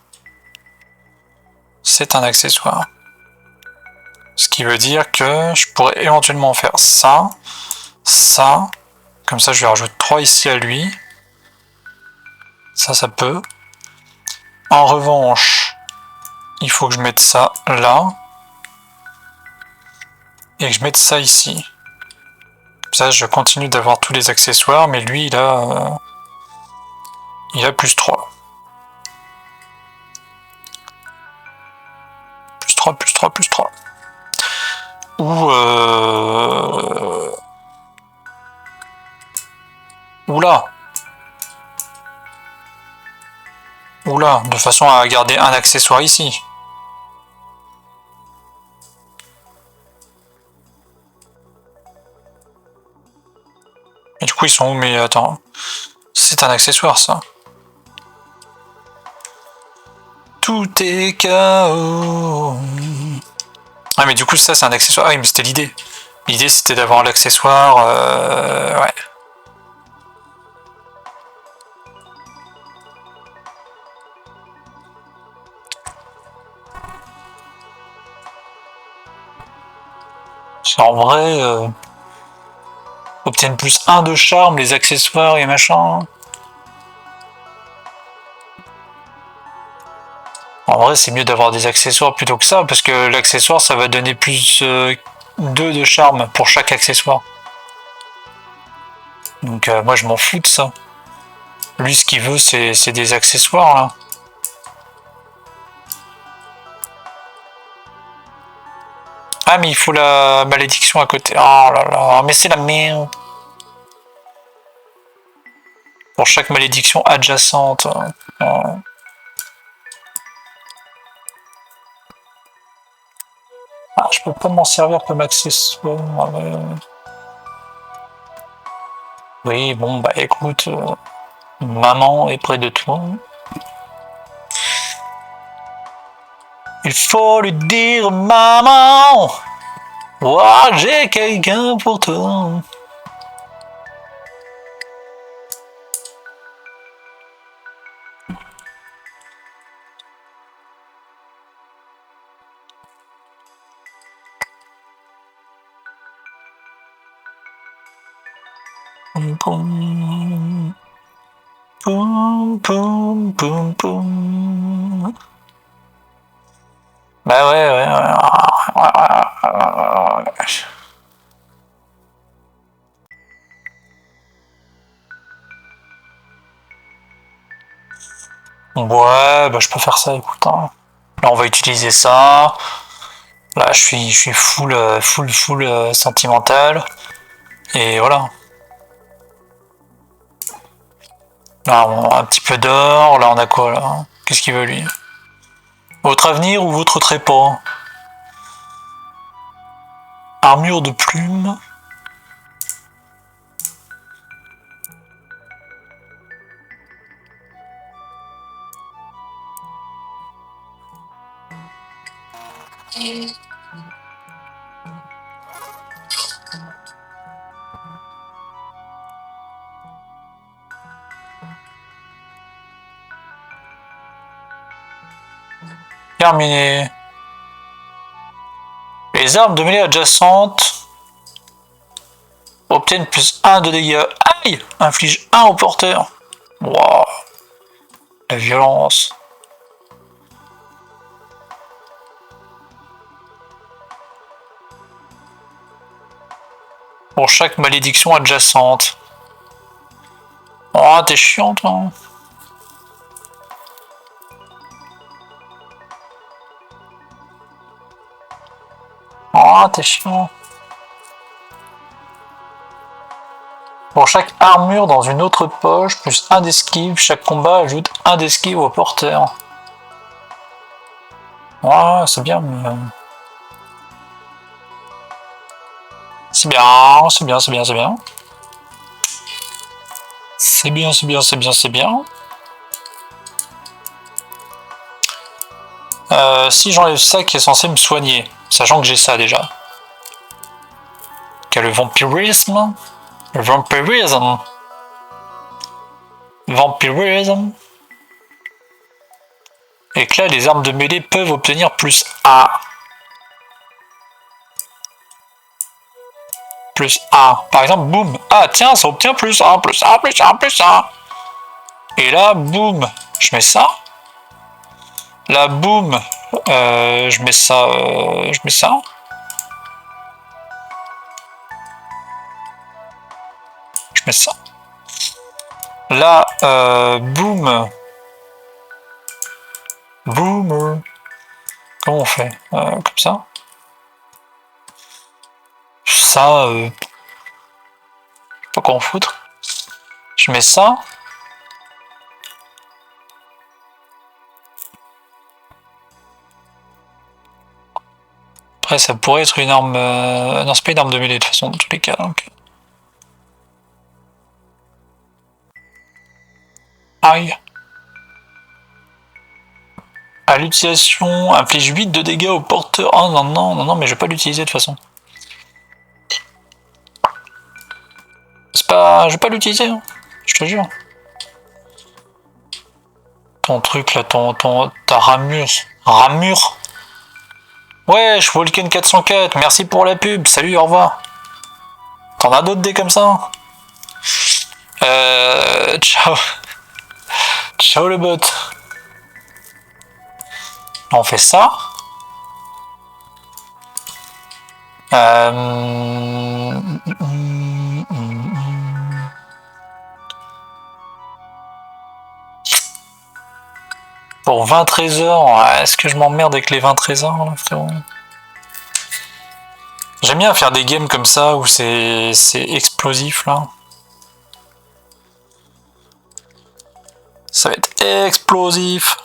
C'est un accessoire. Ce qui veut dire que je pourrais éventuellement faire ça, ça. Comme ça je lui rajoute 3 ici à lui. Ça peut. En revanche, il faut que je mette ça là. Et que je mette ça ici. Comme ça je continue d'avoir tous les accessoires, mais lui il a plus 3. Plus 3, plus 3, plus 3. Ou Oula. Oula, de façon à garder un accessoire ici. Et du coup ils sont où? Mais attends. C'est un accessoire ça. Tout est chaos. Ah mais du coup ça c'est un accessoire. Ah oui mais c'était l'idée. L'idée c'était d'avoir l'accessoire. Ouais. En vrai, obtiennent plus 1 de charme, les accessoires et machin. En vrai, c'est mieux d'avoir des accessoires plutôt que ça, parce que l'accessoire, ça va donner plus 2 de charme pour chaque accessoire. Donc moi, je m'en fous de ça. Lui, ce qu'il veut, c'est des accessoires, là. Ah, mais il faut la malédiction à côté. Oh là là, mais c'est la merde. Pour chaque malédiction adjacente. Ah, je peux pas m'en servir comme accessoire. Oui, bon, bah écoute, maman est près de toi. Il faut lui dire, maman, oh, j'ai quelqu'un pour toi. Poum, poum, poum, poum, poum. Bah ouais. Ouais, bah je peux faire ça, écoute. Hein. Là, on va utiliser ça. Là, je suis full sentimental. Et voilà. Là, on a un petit peu d'or. Là, on a quoi, là? Qu'est-ce qu'il veut, lui? Votre avenir ou votre trépas? Armure de plumes. Terminé. Les armes de mêlée adjacentes obtiennent plus 1 de dégâts. Aïe! Inflige 1 au porteur. Waouh! La violence. Pour chaque malédiction adjacente. Oh, t'es chiant, toi. Oh, t'es chiant. Pour chaque armure dans une autre poche, plus 1 d'esquive, chaque combat ajoute 1 d'esquive au porteur. Ouais, c'est bien, mais... C'est bien. C'est bien. Si j'enlève ça qui est censé me soigner, sachant que j'ai ça déjà. Qu'il y a le vampirisme. Vampirisme. Et que là, les armes de mêlée peuvent obtenir plus A. Plus A. Par exemple, boum. Ah, tiens, ça obtient plus A, plus A, plus A, plus A. Et là, boum. Je mets ça. Là, boum. Je mets ça. Je mets ça. Je mets ça. Là, boum. Boom. Comment on fait comme ça. Ça, pas quoi en foutre. Je mets ça. Après, ça pourrait être une arme... Non, c'est pas une arme de mêlée, de toute façon, dans tous les cas. Donc... Aïe. À l'utilisation, inflige 8 de dégâts au porteur. Oh non, mais je vais pas l'utiliser de toute façon. C'est pas... Je vais pas l'utiliser, hein. Je te jure. Ton truc là, ta ramure. Ramure. Ouais, je Volken 404, merci pour la pub, salut, au revoir. T'en as d'autres des comme ça? Ciao. Ciao le bot. On fait ça. Pour 20 trésors, est-ce que je m'emmerde avec les 20 trésors là, frérot? J'aime bien faire des games comme ça où c'est explosif là. Ça va être explosif.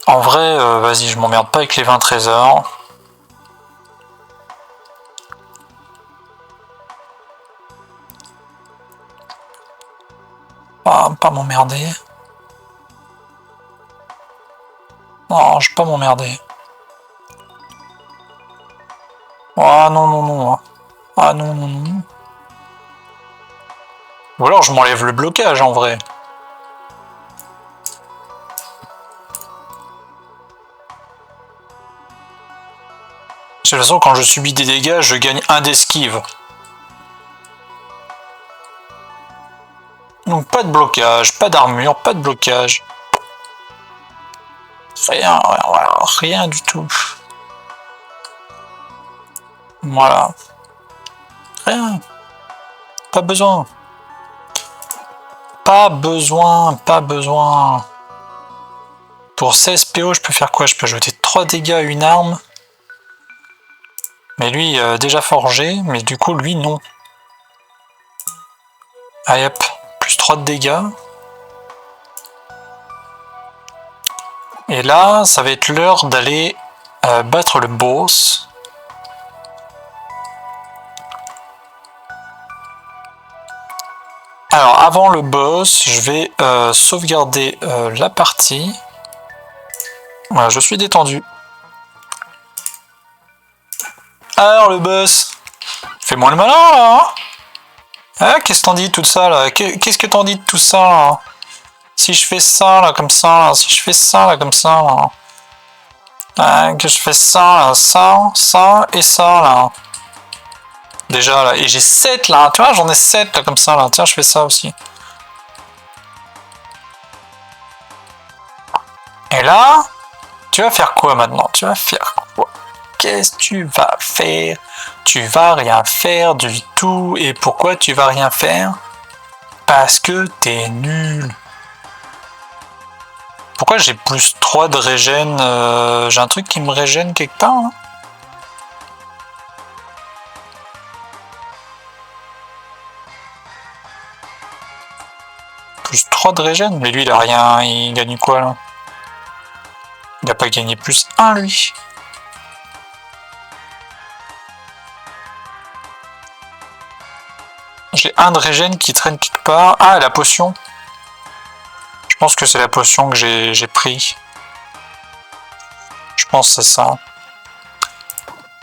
En vrai, vas-y, je m'emmerde pas avec les 20 trésors. Ah, pas m'emmerder. Non, je vais pas m'emmerder. Ah non, non, non. Ah non, non, non. Ou alors je m'enlève le blocage en vrai. De toute façon, quand je subis des dégâts, je gagne un d'esquive. Donc pas de blocage, pas d'armure, pas de blocage. Rien, rien du tout. Voilà. Rien. Pas besoin. Pas besoin, pas besoin. Pour 16 PO, je peux faire quoi? Je peux ajouter 3 dégâts à une arme. Mais lui, déjà forgé, mais du coup, lui, non. Allez hop, plus 3 de dégâts. Et là, ça va être l'heure d'aller battre le boss. Alors, avant le boss, je vais sauvegarder la partie. Voilà, je suis détendu. Alors, le boss, fais-moi le malin, là, hein. Ah, qu'est-ce que t'en dis de tout ça, là? Qu'est-ce que t'en dis de tout ça, là? Si je fais ça, là, comme ça, là, si je fais ça, là, comme ça, là. Ah, que je fais ça, là, ça et ça, là. Déjà, là, et j'ai 7, là, tu vois, j'en ai 7, là, comme ça, là. Tiens, je fais ça aussi. Et là, tu vas faire quoi, maintenant? Tu vas faire quoi? Qu'est-ce que tu vas faire? Tu vas rien faire du tout. Et pourquoi tu vas rien faire? Parce que t'es nul. Pourquoi j'ai plus 3 de régène? J'ai un truc qui me régène quelque part, hein. Plus 3 de régène? Mais lui, il a rien. Il gagne quoi, là? Il a pas gagné plus 1, lui. J'ai un de régène qui traîne quelque part. Ah, la potion. Je pense que c'est la potion que j'ai pris. Je pense que c'est ça.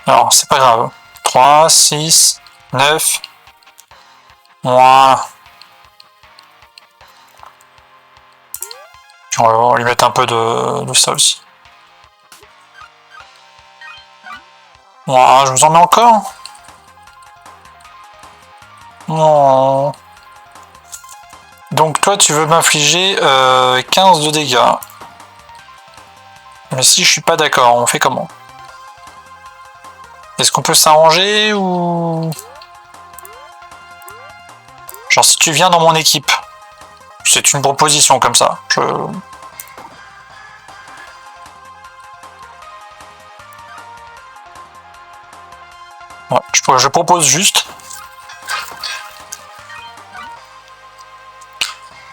Alors, c'est pas grave. 3, 6, 9. Voilà. On va lui mettre un peu de ça aussi. Voilà, je vous en mets encore. Non. Donc toi, tu veux m'infliger 15 de dégâts. Mais si je suis pas d'accord, on fait comment? Est-ce qu'on peut s'arranger ou... Genre si tu viens dans mon équipe. C'est une proposition comme ça. Ouais, je propose juste.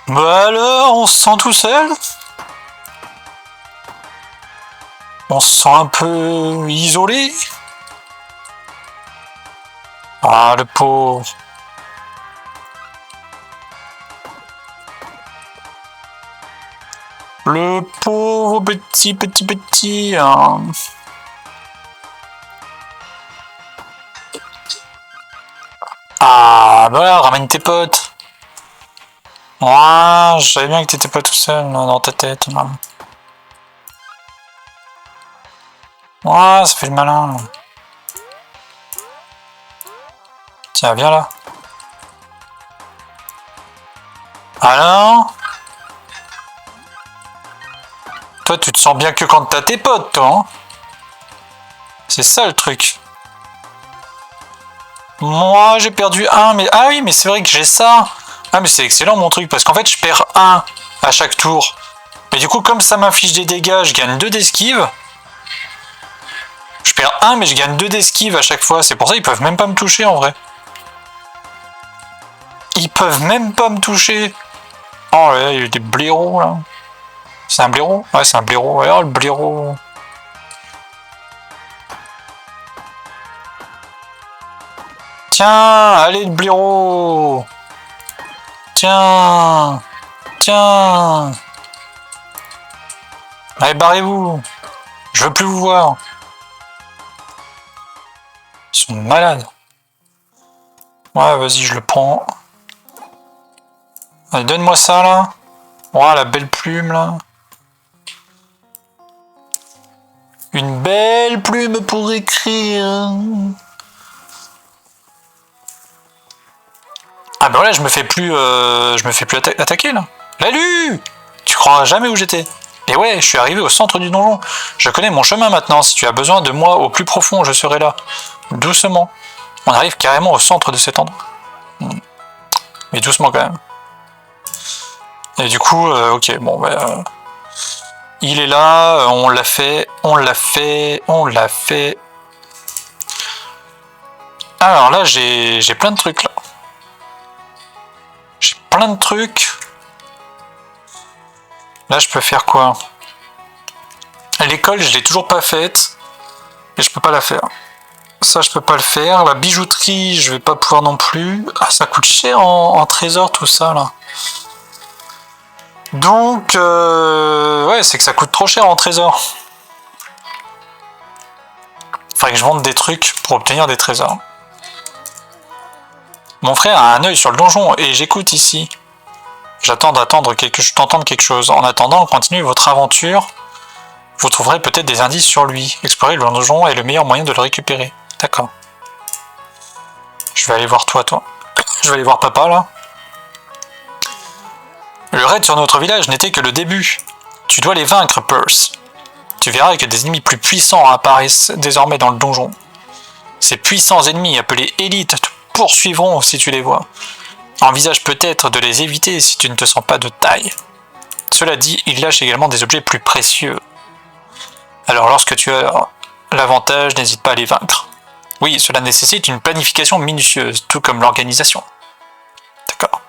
Bah alors, on se sent tout seul? On se sent un peu isolé? Ah, le pauvre. Le pauvre petit, hein. Ah, bah ramène tes potes. Ouais, je savais bien que t'étais pas tout seul dans ta tête. Ouais, ça fait le malin. Tiens, viens là. Alors? Toi, tu te sens bien que quand t'as tes potes, toi, hein? C'est ça le truc. Moi, j'ai perdu un, mais... Ah oui, mais c'est vrai que j'ai ça. Ah, mais c'est excellent, mon truc, parce qu'en fait, je perds 1 à chaque tour. Mais du coup, comme ça m'inflige des dégâts, je gagne 2 d'esquive. Je perds 1, mais je gagne 2 d'esquive à chaque fois. C'est pour ça qu'ils peuvent même pas me toucher, en vrai. Ils peuvent même pas me toucher. Oh là, il y a eu des blaireaux, là. C'est un blaireau? Ouais, c'est un blaireau. Oh, le blaireau. Tiens, allez, le blaireau. Tiens. Tiens. Allez, barrez-vous. Je veux plus vous voir. Ils sont malades. Ouais, vas-y, je le prends. Allez, donne-moi ça, là. Oh, la belle plume, là. Une belle plume pour écrire. Ah ben voilà, je me fais plus attaquer, là. Lalu! Tu croiras jamais où j'étais. Et ouais, je suis arrivé au centre du donjon. Je connais mon chemin maintenant. Si tu as besoin de moi au plus profond, je serai là. Doucement. On arrive carrément au centre de cet endroit. Mais doucement quand même. Et du coup, ok, bon, bah, il est là, on l'a fait, on l'a fait, on l'a fait. Alors là, j'ai plein de trucs là. J'ai plein de trucs. Là, je peux faire quoi? L'école, je l'ai toujours pas faite. Et je peux pas la faire. Ça, je peux pas le faire. La bijouterie, je vais pas pouvoir non plus. Ah, ça coûte cher en trésor, tout ça, là. Donc, ouais, c'est que ça coûte trop cher en trésor. Faudrait que je vende des trucs pour obtenir des trésors. Mon frère a un œil sur le donjon et j'écoute ici. J'attends d'entendre quelque chose. En attendant, continuez votre aventure. Vous trouverez peut-être des indices sur lui. Explorer le donjon est le meilleur moyen de le récupérer. D'accord. Je vais aller voir toi. Je vais aller voir papa, là. Le raid sur notre village n'était que le début. Tu dois les vaincre, Perse. Tu verras que des ennemis plus puissants apparaissent désormais dans le donjon. Ces puissants ennemis appelés élites te poursuivront si tu les vois. Envisage peut-être de les éviter si tu ne te sens pas de taille. Cela dit, ils lâchent également des objets plus précieux. Alors lorsque tu as l'avantage, n'hésite pas à les vaincre. Oui, cela nécessite une planification minutieuse, tout comme l'organisation. D'accord.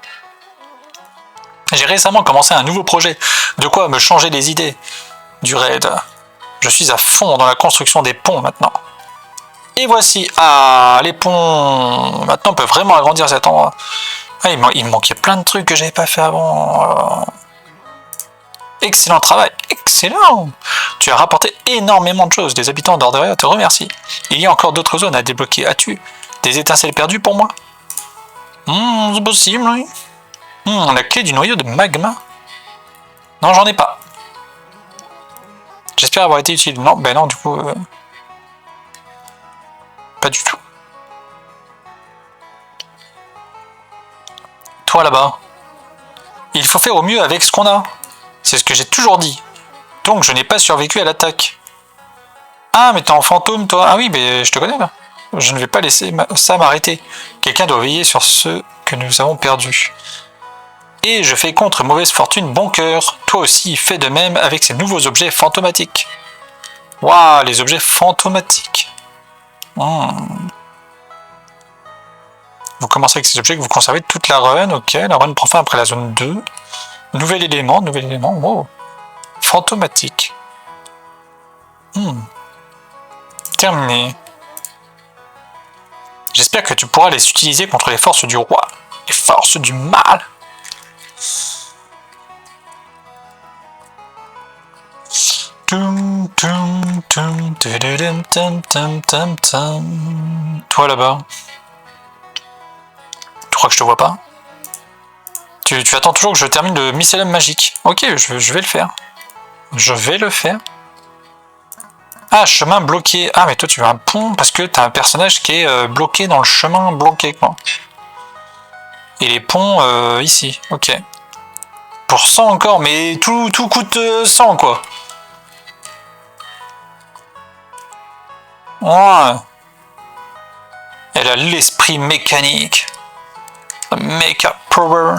J'ai récemment commencé un nouveau projet, de quoi me changer les idées du raid. Je suis à fond dans la construction des ponts maintenant. Et voici, les ponts, maintenant on peut vraiment agrandir cet endroit. Ah, il me manquait plein de trucs que j'avais pas fait avant. Excellent travail, excellent. Tu as rapporté énormément de choses, les habitants d'Orderia te remercient. Il y a encore d'autres zones à débloquer, as-tu des étincelles perdues pour moi? C'est possible, oui. La clé du noyau de magma. Non, j'en ai pas. J'espère avoir été utile. Non, ben non, du coup... Pas du tout. Toi, là-bas. Il faut faire au mieux avec ce qu'on a. C'est ce que j'ai toujours dit. Donc, je n'ai pas survécu à l'attaque. Ah, mais t'es en fantôme, toi. Ah oui, mais je te connais, là. Je ne vais pas laisser ça m'arrêter. Quelqu'un doit veiller sur ceux que nous avons perdus. Et je fais contre mauvaise fortune bon cœur. Toi aussi, fais de même avec ces nouveaux objets fantomatiques. Waouh, les objets fantomatiques. Vous commencez avec ces objets que vous conservez toute la run. Ok, la run prend fin après la zone 2. Nouvel élément. Wow. Fantomatique. Terminé. J'espère que tu pourras les utiliser contre les forces du roi. Les forces du mal. Toi là-bas. Tu crois que je te vois pas? Tu attends toujours que je termine le mycélium magique. Ok, je vais le faire. Je vais le faire. Ah, chemin bloqué. Ah, mais toi tu veux un pont parce que t'as un personnage qui est bloqué dans le chemin bloqué, quoi. Et les ponts ici. Ok. Pour 100 encore, mais tout coûte 100, quoi. Ouais. Elle a l'esprit mécanique. Mecha Power.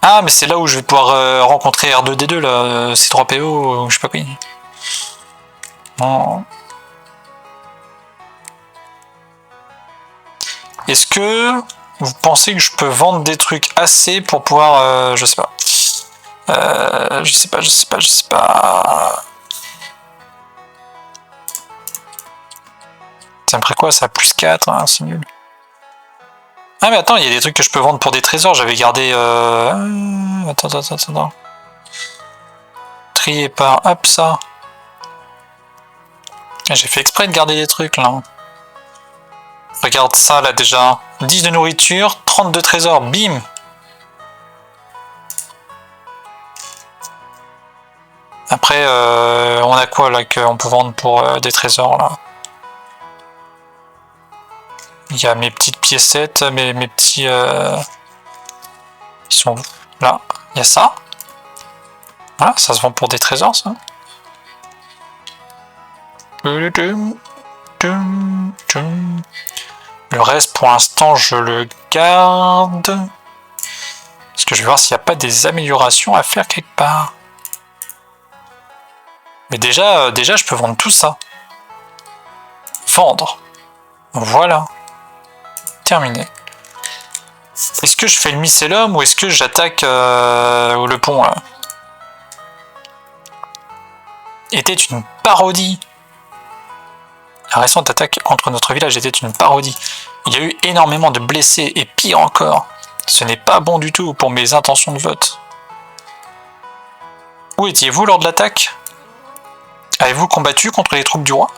Ah, mais c'est là où je vais pouvoir rencontrer R2D2, là, C3PO, je sais pas quoi. Bon. Est-ce que vous pensez que je peux vendre des trucs assez pour pouvoir, je sais pas, Je sais pas, je sais pas, je sais pas. Ça me ferait quoi ça? Plus 4, hein, c'est nul. Ah mais attends, il y a des trucs que je peux vendre pour des trésors, j'avais gardé... Attends. Trier par... Hop, ça. J'ai fait exprès de garder des trucs, là. Regarde ça, là, déjà. 10 de nourriture, 30 de trésors, bim. Après, on a quoi, là, qu'on peut vendre pour des trésors, là? Il y a mes petites piécettes, mes petits... Ils sont où? Là, il y a ça. Voilà, ça se vend pour des trésors, ça. Le reste, pour l'instant, je le garde. Parce que je vais voir s'il n'y a pas des améliorations à faire quelque part. Mais déjà, je peux vendre tout ça. Vendre. Voilà. Terminé. Est-ce que je fais le mycélum ou est-ce que j'attaque le pont là? Était une parodie. La récente attaque contre notre village était une parodie. Il y a eu énormément de blessés et pire encore. Ce n'est pas bon du tout pour mes intentions de vote. Où étiez-vous lors de l'attaque? Avez-vous combattu contre les troupes du roi?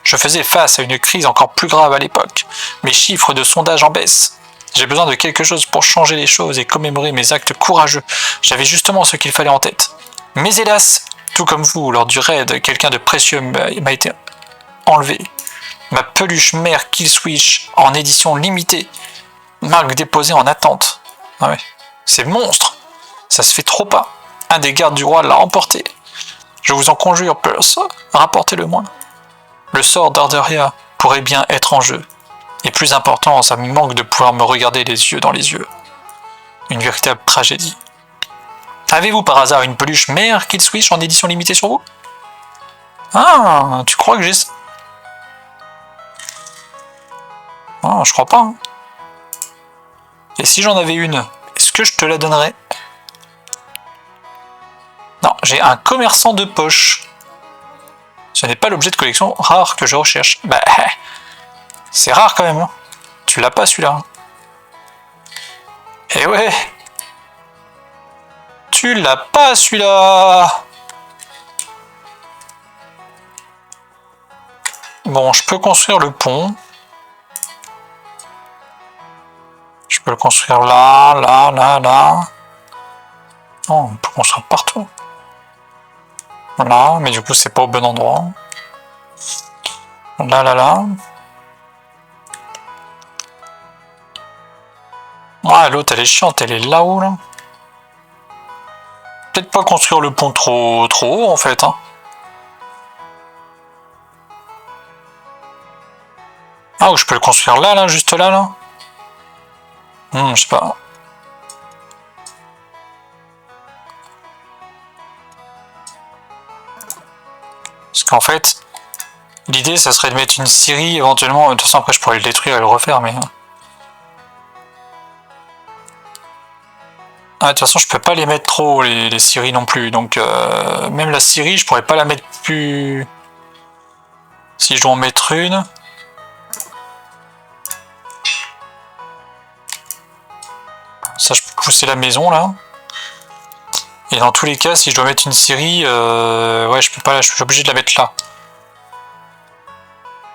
Je faisais face à une crise encore plus grave à l'époque. Mes chiffres de sondage en baisse. J'ai besoin de quelque chose pour changer les choses et commémorer mes actes courageux. J'avais justement ce qu'il fallait en tête. Mais hélas, tout comme vous, lors du raid, quelqu'un de précieux m'a été enlevé. Ma peluche mère Killswitch en édition limitée. Marque déposée en attente. Ah ouais. C'est monstre. Ça se fait trop pas. Un des gardes du roi l'a emporté. Je vous en conjure, Pulse, rapportez-le-moi. Le sort d'Arderia pourrait bien être en jeu. Et plus important, ça me manque de pouvoir me regarder les yeux dans les yeux. Une véritable tragédie. Avez-vous par hasard une peluche mère Killswitch en édition limitée sur vous? Ah, tu crois que j'ai ça? Ah, je crois pas. Hein. Et si j'en avais une, est-ce que je te la donnerais? Non, j'ai un commerçant de poche. Ce n'est pas l'objet de collection rare que je recherche. Bah, c'est rare quand même. Hein. Tu l'as pas celui-là. Eh ouais. Tu l'as pas celui-là. Bon, je peux construire le pont. Je peux le construire là, là, là, là. Oh, on peut construire partout. Voilà, mais du coup, c'est pas au bon endroit. Là, là, là. Ouais, l'autre, elle est chiante, elle est là-haut, là. Peut-être pas construire le pont trop haut, en fait. Hein. Ah, ou je peux le construire là, là, juste là, là. Je sais pas. Parce qu'en fait, l'idée, ça serait de mettre une scierie, éventuellement. De toute façon, après, je pourrais le détruire et le refaire, mais... Ah, de toute façon, je peux pas les mettre trop, les scieries non plus. Donc, même la scierie, je pourrais pas la mettre plus... Si je dois en mettre une... Ça, je peux pousser la maison, là. Et dans tous les cas, si je dois mettre une scierie, ouais, je peux pas, je suis obligé de la mettre là.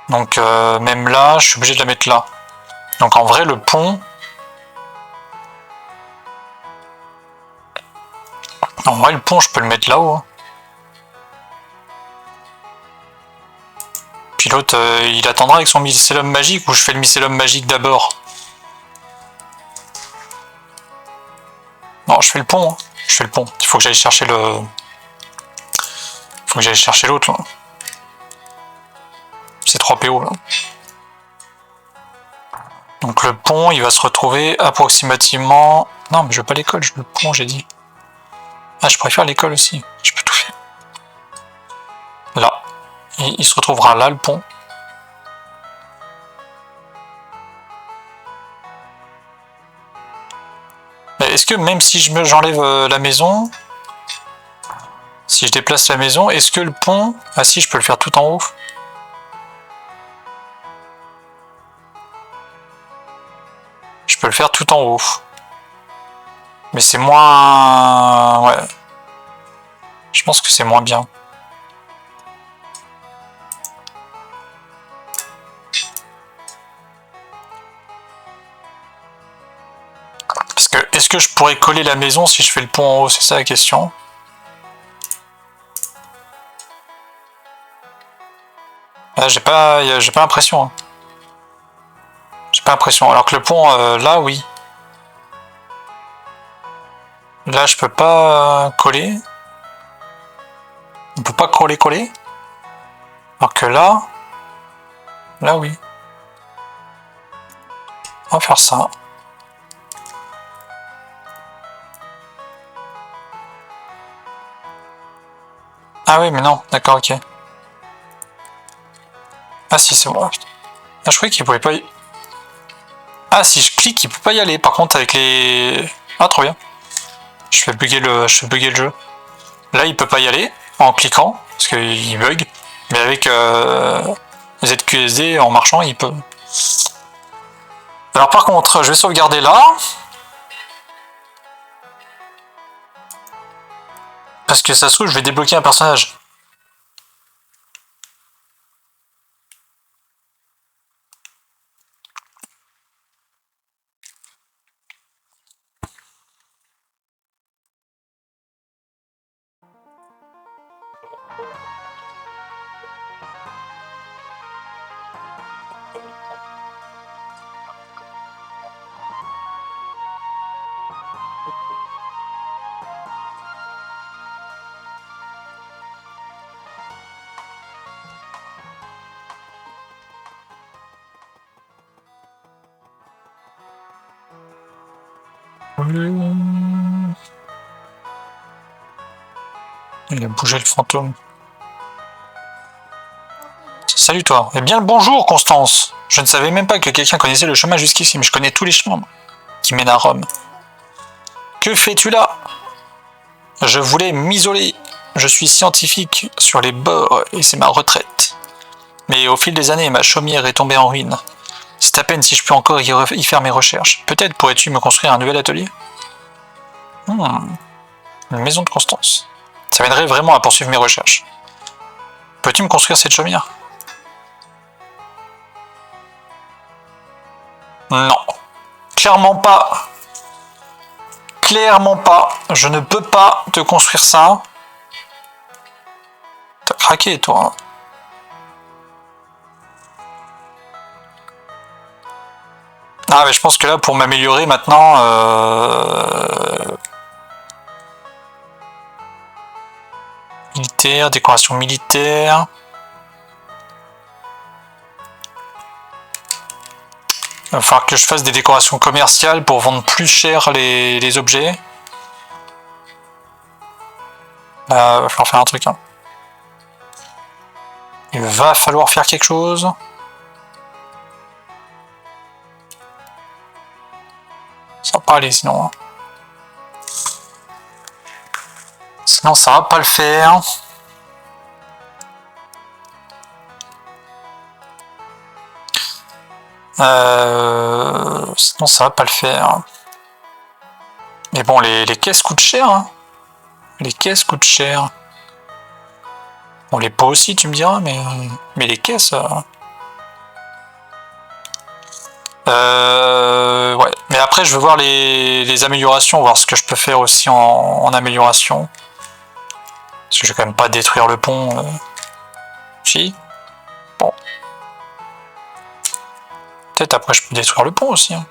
Donc, même là, je suis obligé de la mettre là. Donc, en vrai, le pont... En vrai, le pont, je peux le mettre là-haut. Hein. Puis l'autre, il attendra avec son mycélum magique ou je fais le mycélum magique d'abord? Non, je fais le pont. Hein. Je fais le pont. Il faut que j'aille chercher le... Il faut que j'aille chercher l'autre, là. C'est 3 PO, là. Donc le pont, il va se retrouver approximativement... Non, mais je veux pas l'école, je veux le pont, j'ai dit. Ah, je préfère l'école aussi. Je peux tout faire. Là. Il se retrouvera là, le pont. Est-ce que même si j'enlève la maison, si je déplace la maison, est-ce que le pont... Ah si, je peux le faire tout en haut. Je peux le faire tout en haut. Mais c'est moins... Ouais. Je pense que c'est moins bien. Parce que, est-ce que je pourrais coller la maison si je fais le pont en haut? C'est ça la question. Ah, j'ai pas l'impression. Hein. J'ai pas l'impression. Alors que le pont, là, oui. Là, je peux pas coller. On peut pas coller. Alors que là... Là, oui. On va faire ça. Ah oui, mais non. D'accord, ok. Ah si, c'est bon. Ah, je croyais qu'il pouvait pas y... Ah, si je clique, il peut pas y aller. Par contre, avec les... Ah, trop bien. Je fais bugger le jeu. Là, il peut pas y aller en cliquant, parce qu'il bug. Mais avec ZQSD, en marchant, il peut. Alors par contre, je vais sauvegarder là. Parce que ça se trouve, je vais débloquer un personnage. Il a bougé le fantôme. Salut toi. Eh bien le bonjour Constance. Je ne savais même pas que quelqu'un connaissait le chemin jusqu'ici, mais je connais tous les chemins qui mènent à Rome. Que fais-tu là? Je voulais m'isoler. Je suis scientifique sur les bords et c'est ma retraite. Mais au fil des années, ma chaumière est tombée en ruine. C'est à peine si je peux encore y faire mes recherches. Peut-être pourrais-tu me construire un nouvel atelier? Une maison de Constance. Ça m'aiderait vraiment à poursuivre mes recherches. Peux-tu me construire cette chaumière? Non. Clairement pas. Clairement pas. Je ne peux pas te construire ça. T'as craqué, toi. Ah, mais je pense que là, pour m'améliorer maintenant... Militaire, décoration militaire... Il va falloir que je fasse des décorations commerciales pour vendre plus cher les objets. Là, il va falloir faire un truc. Hein. Il va falloir faire quelque chose. Ça va pas aller sinon. Hein. Sinon ça va pas le faire. Sinon ça va pas le faire. Mais bon, les caisses coûtent cher. Hein. Les caisses coûtent cher. Bon, les pots aussi, tu me diras, mais les caisses... ouais. Mais après, je veux voir les améliorations, voir ce que je peux faire aussi en amélioration. Parce que je vais quand même pas détruire le pont. Si. Bon. Peut-être après, je peux détruire le pont aussi. Hein.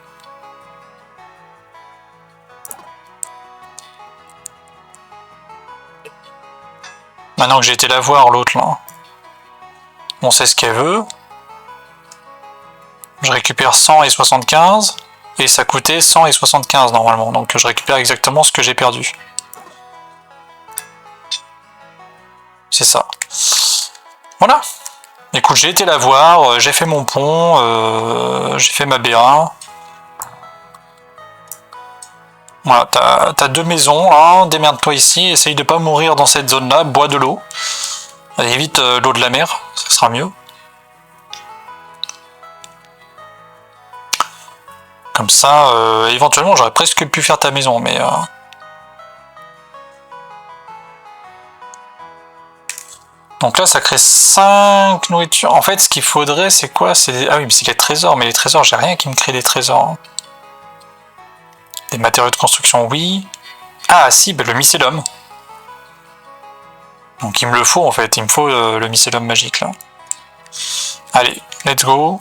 Maintenant que j'ai été la voir, l'autre, là. On sait ce qu'elle veut. Je récupère 100 et 75. Et ça coûtait 100 et 75 normalement. Donc je récupère exactement ce que j'ai perdu. C'est ça. Voilà. Écoute, j'ai été la voir, j'ai fait mon pont, j'ai fait ma B1. Voilà, t'as deux maisons, hein, démerde-toi ici, essaye de pas mourir dans cette zone-là, bois de l'eau. Évite l'eau de la mer, ça sera mieux. Comme ça, éventuellement, j'aurais presque pu faire ta maison, mais... Donc là, ça crée 5 nourritures. En fait, ce qu'il faudrait, c'est quoi? Ah oui, mais c'est les trésors. Mais les trésors, j'ai rien qui me crée des trésors. Des matériaux de construction, oui. Ah si, bah, le mycélium. Donc il me le faut, en fait. Il me faut le mycélium magique, là. Allez, let's go.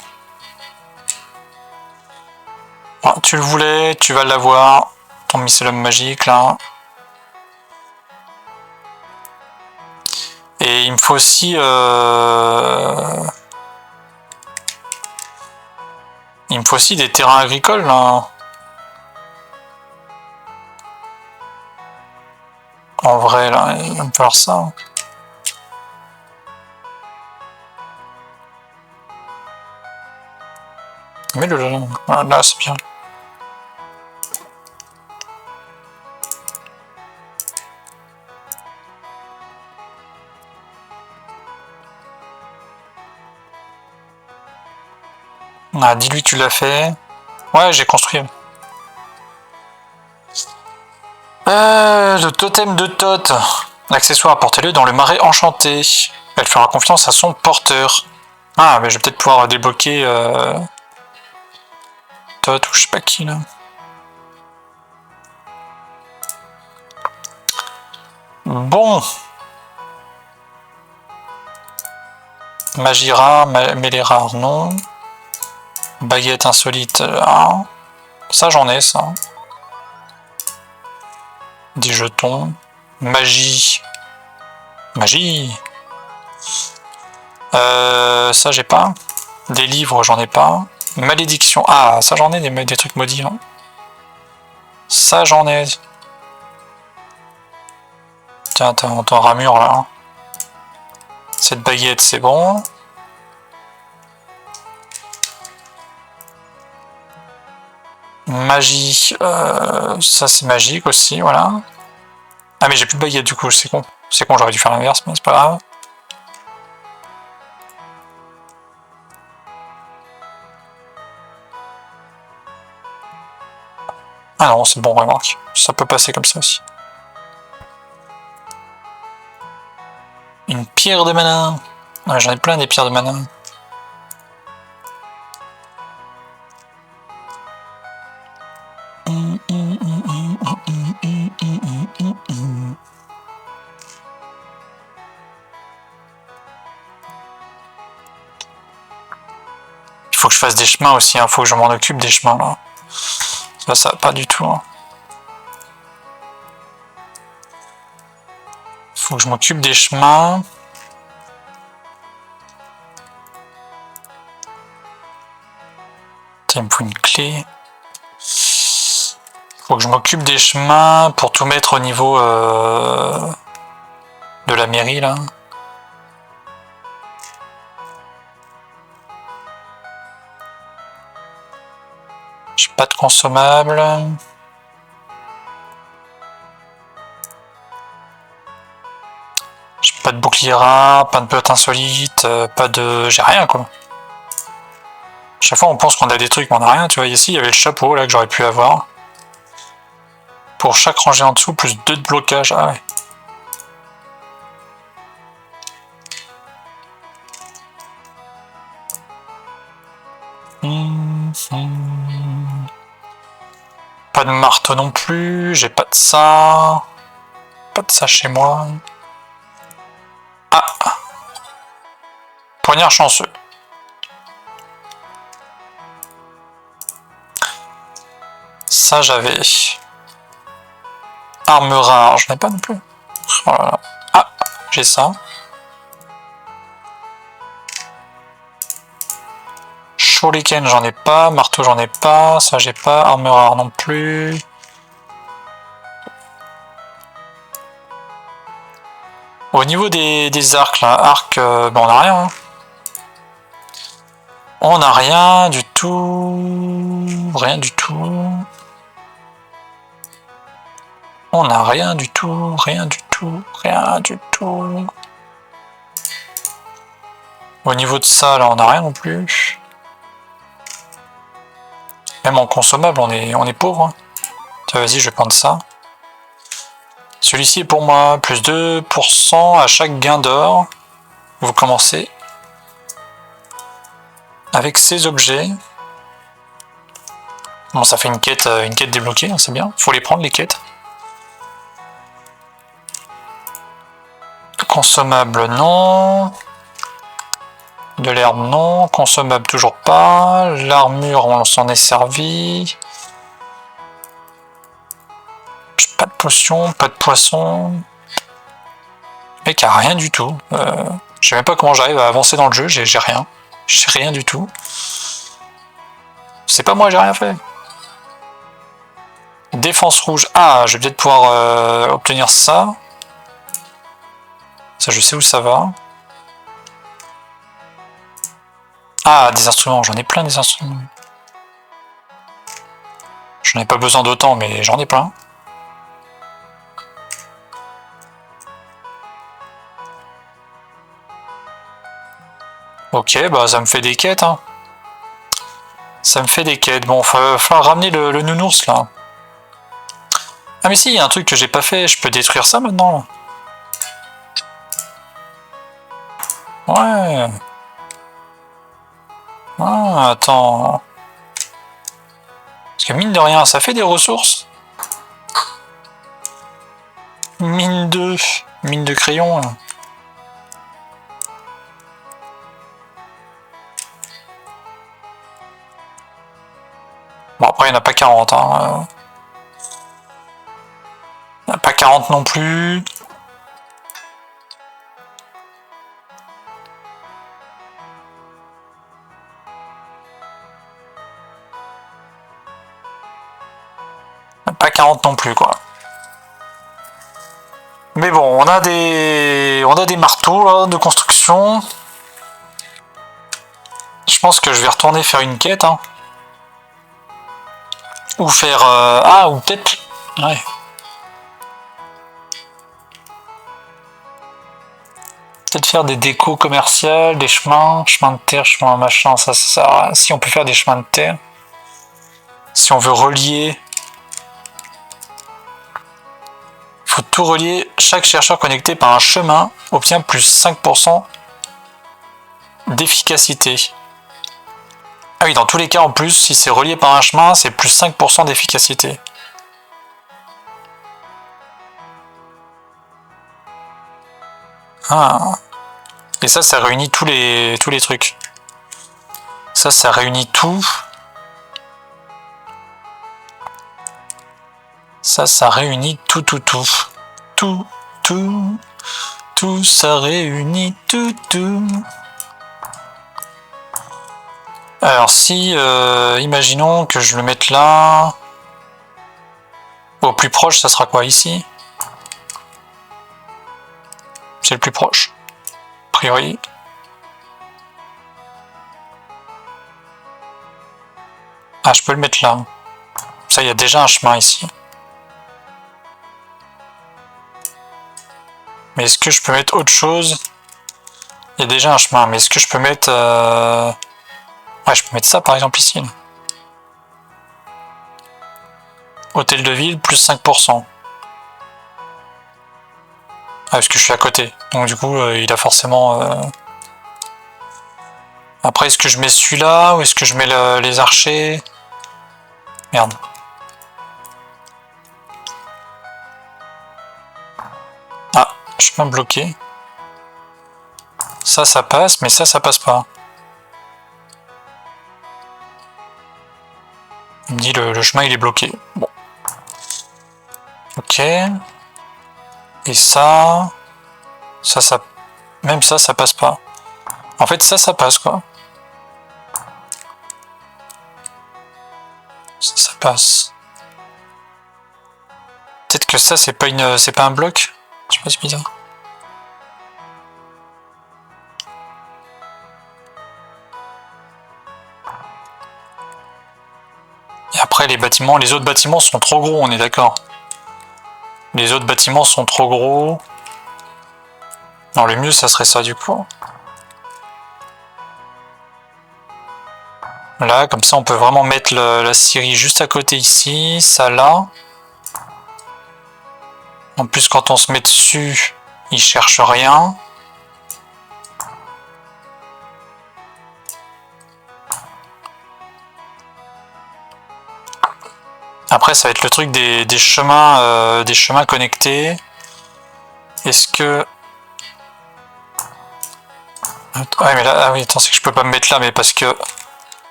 Ah, tu le voulais, tu vas l'avoir. Ton mycélium magique, là. Et il me faut aussi... Il me faut aussi des terrains agricoles, là. En vrai, là, il va me falloir ça. Mais là, c'est bien. Ah, dis-lui que tu l'as fait. Ouais, j'ai construit. Le totem de Thoth. L'accessoire, apportez-le dans le marais enchanté. Elle fera confiance à son porteur. Ah, mais je vais peut-être pouvoir débloquer Thoth ou je sais pas qui, là. Bon. Magie rare, mêlée rare, non. Baguette insolite, ah. Ça, j'en ai, ça. Des jetons. Magie. Magie. Ça, j'ai pas. Des livres, j'en ai pas. Malédiction. Ah, ça, j'en ai, des trucs maudits. Hein. Ça, j'en ai. Tiens, t'as ramure, là. Cette baguette, c'est bon. Magie. Ça, c'est magique aussi, voilà. Ah, mais j'ai plus de baguette, du coup, c'est con. C'est con, j'aurais dû faire l'inverse, mais c'est pas grave. Ah non, c'est bon, remarque. Ça peut passer comme ça aussi. Une pierre de mana. Ouais, j'en ai plein des pierres de mana. Il faut que je fasse des chemins aussi, il faut que je m'en occupe des chemins là. Ça pas du tout. Hein. Faut que je m'occupe des chemins. Il me faut une clé. Faut que je m'occupe des chemins pour tout mettre au niveau de la mairie là. J'ai pas de consommables. J'ai pas de bouclier rare, pas de pelote insolite, pas de... J'ai rien quoi. Chaque fois on pense qu'on a des trucs mais on a rien, tu vois. Ici il y avait le chapeau là que j'aurais pu avoir. Pour chaque rangée en dessous, plus 2 de blocage. Ah ouais. Pas de marteau non plus, j'ai pas de ça. Pas de ça chez moi. Ah! Poignard chanceux. Ça j'avais. Arme rare, je n'ai pas non plus. Oh là là. Ah! J'ai ça. Shuriken, j'en ai pas. Marteau, j'en ai pas. Ça, j'ai pas. Arme rare non plus. Au niveau des arcs, là, arc, ben on a rien. Hein. On n'a rien du tout. Rien du tout. On n'a rien du tout, rien du tout, rien du tout. Au niveau de ça, là, on n'a rien non plus. Même en consommable, on est pauvre. Hein. Tiens, vas-y, je vais prendre ça. Celui-ci est pour moi, plus 2% à chaque gain d'or. Vous commencez avec ces objets. Bon, ça fait une quête débloquée, hein, c'est bien. Faut les prendre, les quêtes. Consommable, non. De l'herbe, non. Consommable, toujours pas. L'armure, on s'en est servi. Pas de potion, pas de poisson. Le mec a rien du tout. Je sais même pas comment j'arrive à avancer dans le jeu, j'ai rien. J'ai rien du tout. C'est pas moi, j'ai rien fait. Défense rouge. Ah, je vais peut-être pouvoir obtenir ça. Ça, je sais où ça va. Ah, des instruments. J'en ai plein des instruments. J'en ai pas besoin d'autant, mais j'en ai plein. Ok, bah ça me fait des quêtes. Hein. Ça me fait des quêtes. Bon, va falloir ramener le nounours là. Ah mais si, il y a un truc que j'ai pas fait. Je peux détruire ça maintenant. Ouais. Ah, attends. Parce que mine de rien, ça fait des ressources. Mine de crayon. Là. Bon, après, il n'y en a pas 40. Hein. Il n'y en a pas 40 non plus. Pas 40 non plus, quoi. Mais bon, on a des marteaux là, de construction. Je pense que je vais retourner faire une quête. Hein. Ou faire... Ah, ou peut-être... Ouais. Peut-être faire des décos commerciales, des chemins de terre, chemin machin, ça. Si on peut faire des chemins de terre. Si on veut relier... Il faut tout relier. Chaque chercheur connecté par un chemin obtient plus 5% d'efficacité. Ah oui, dans tous les cas en plus, si c'est relié par un chemin, c'est plus 5% d'efficacité. Ah. Et ça réunit tous les trucs. Ça réunit tout. Ça réunit tout. Tout, ça réunit tout. Alors si, imaginons que je le mette là. Au plus proche, ça sera quoi ici? C'est le plus proche. A priori. Ah, je peux le mettre là. Ça, il y a déjà un chemin ici. Mais est-ce que je peux mettre autre chose? Il y a déjà un chemin, mais est-ce que je peux mettre... Ouais, je peux mettre ça par exemple ici. Là. Hôtel de ville, plus 5%. Ah, parce que je suis à côté. Donc du coup, il a forcément... Après, est-ce que je mets celui-là ou est-ce que je mets les archers? Merde. Ah, chemin bloqué. Ça passe, mais ça passe pas. Il me dit le chemin il est bloqué. Bon. Ok. Et ça... Même ça passe pas. En fait, ça passe, quoi. Ça passe. Peut-être que ça, c'est pas un bloc. Je sais pas, c'est bizarre. Et après, les autres bâtiments sont trop gros, on est d'accord. Les autres bâtiments sont trop gros. Non, le mieux, ça serait ça, du coup. Là, comme ça, on peut vraiment mettre la scierie juste à côté ici, ça là. En plus, quand on se met dessus, il cherche rien. Après, ça va être le truc des chemins connectés. Est-ce que... Ouais, mais là, ah oui, attends, c'est que je peux pas me mettre là, mais parce qu'il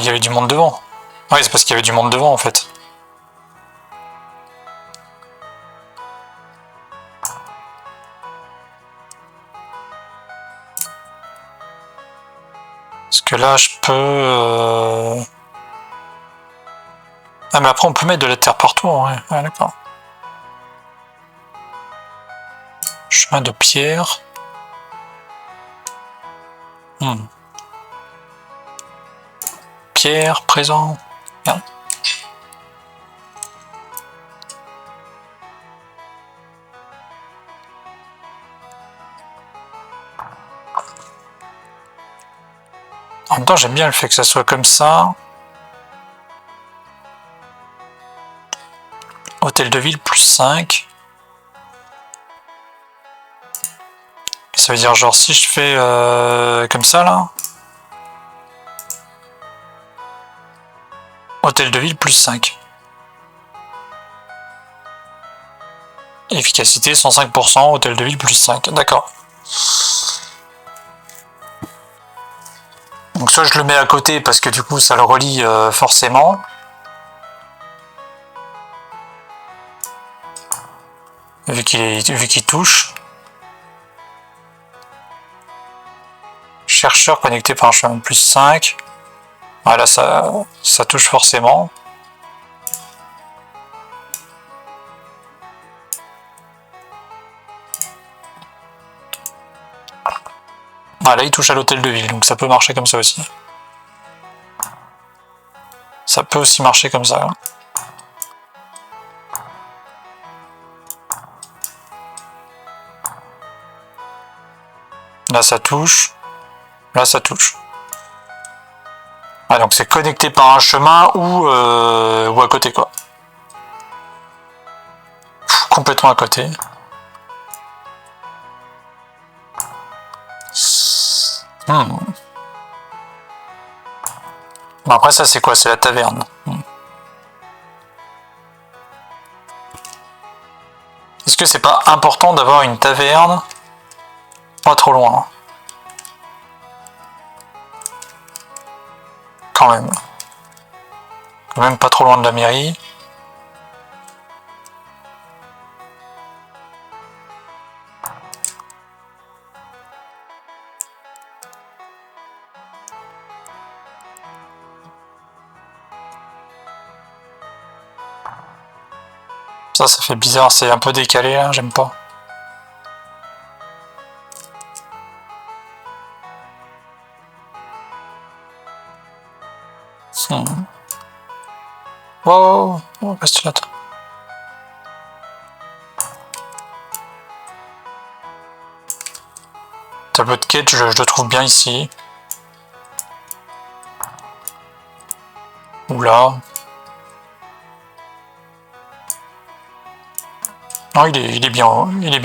y avait du monde devant. Oui, c'est parce qu'il y avait du monde devant, en fait. Parce que là, je peux... Ah, mais après, on peut mettre de la terre partout, ouais. Ah, d'accord. Chemin de pierre. Pierre, présent. Merde. En même temps, j'aime bien le fait que ça soit comme ça. Hôtel de ville, plus 5. Ça veut dire, genre, si je fais comme ça, là. Hôtel de ville, plus 5. Efficacité, 105%. Hôtel de ville, plus 5. D'accord. Donc soit je le mets à côté parce que du coup ça le relie forcément. Vu qu'il touche. Chercheur connecté par un chemin plus 5. Voilà, ça touche forcément. Voilà, il touche à l'hôtel de ville, donc ça peut marcher comme ça aussi. Ça peut aussi marcher comme ça. Là ça touche. Là ça touche. Ah, donc c'est connecté par un chemin ou à côté quoi. Complètement à côté. Bon, après ça c'est quoi? C'est la taverne. Est-ce que c'est pas important d'avoir une taverne pas trop loin? Quand même. Quand même pas trop loin de la mairie. Ça fait bizarre, c'est un peu décalé là, j'aime pas. Wow, reste là. Tableau de quête, je le trouve bien ici. Oula. Non, il est bien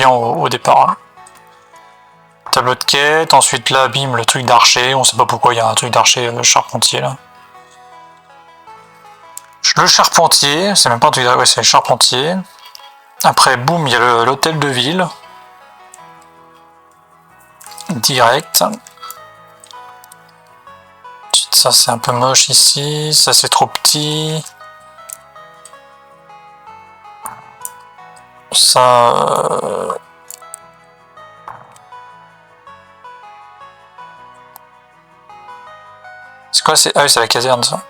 au départ. Hein. Tableau de quête, ensuite là, bim, le truc d'archer. On sait pas pourquoi il y a un truc d'archer charpentier là. Le charpentier, c'est même pas un truc d'archer, ouais, c'est le charpentier. Après, boum, il y a l'hôtel de ville. Direct. Ça c'est un peu moche ici, ça c'est trop petit. Ça... C'est quoi? Ah oui, c'est la caserne ça.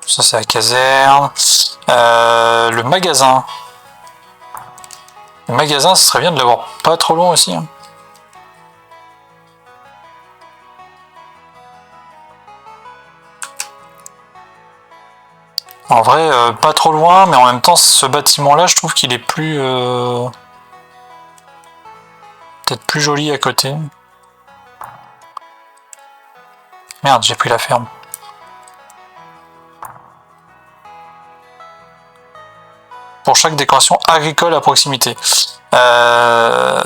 Ça c'est la caserne. Le magasin. Le magasin, ce serait bien de l'avoir pas trop loin aussi. Hein. En vrai, pas trop loin, mais en même temps, ce bâtiment-là, je trouve qu'il est plus... peut-être plus joli à côté. Merde, j'ai pris la ferme. Pour chaque décoration agricole à proximité. Ah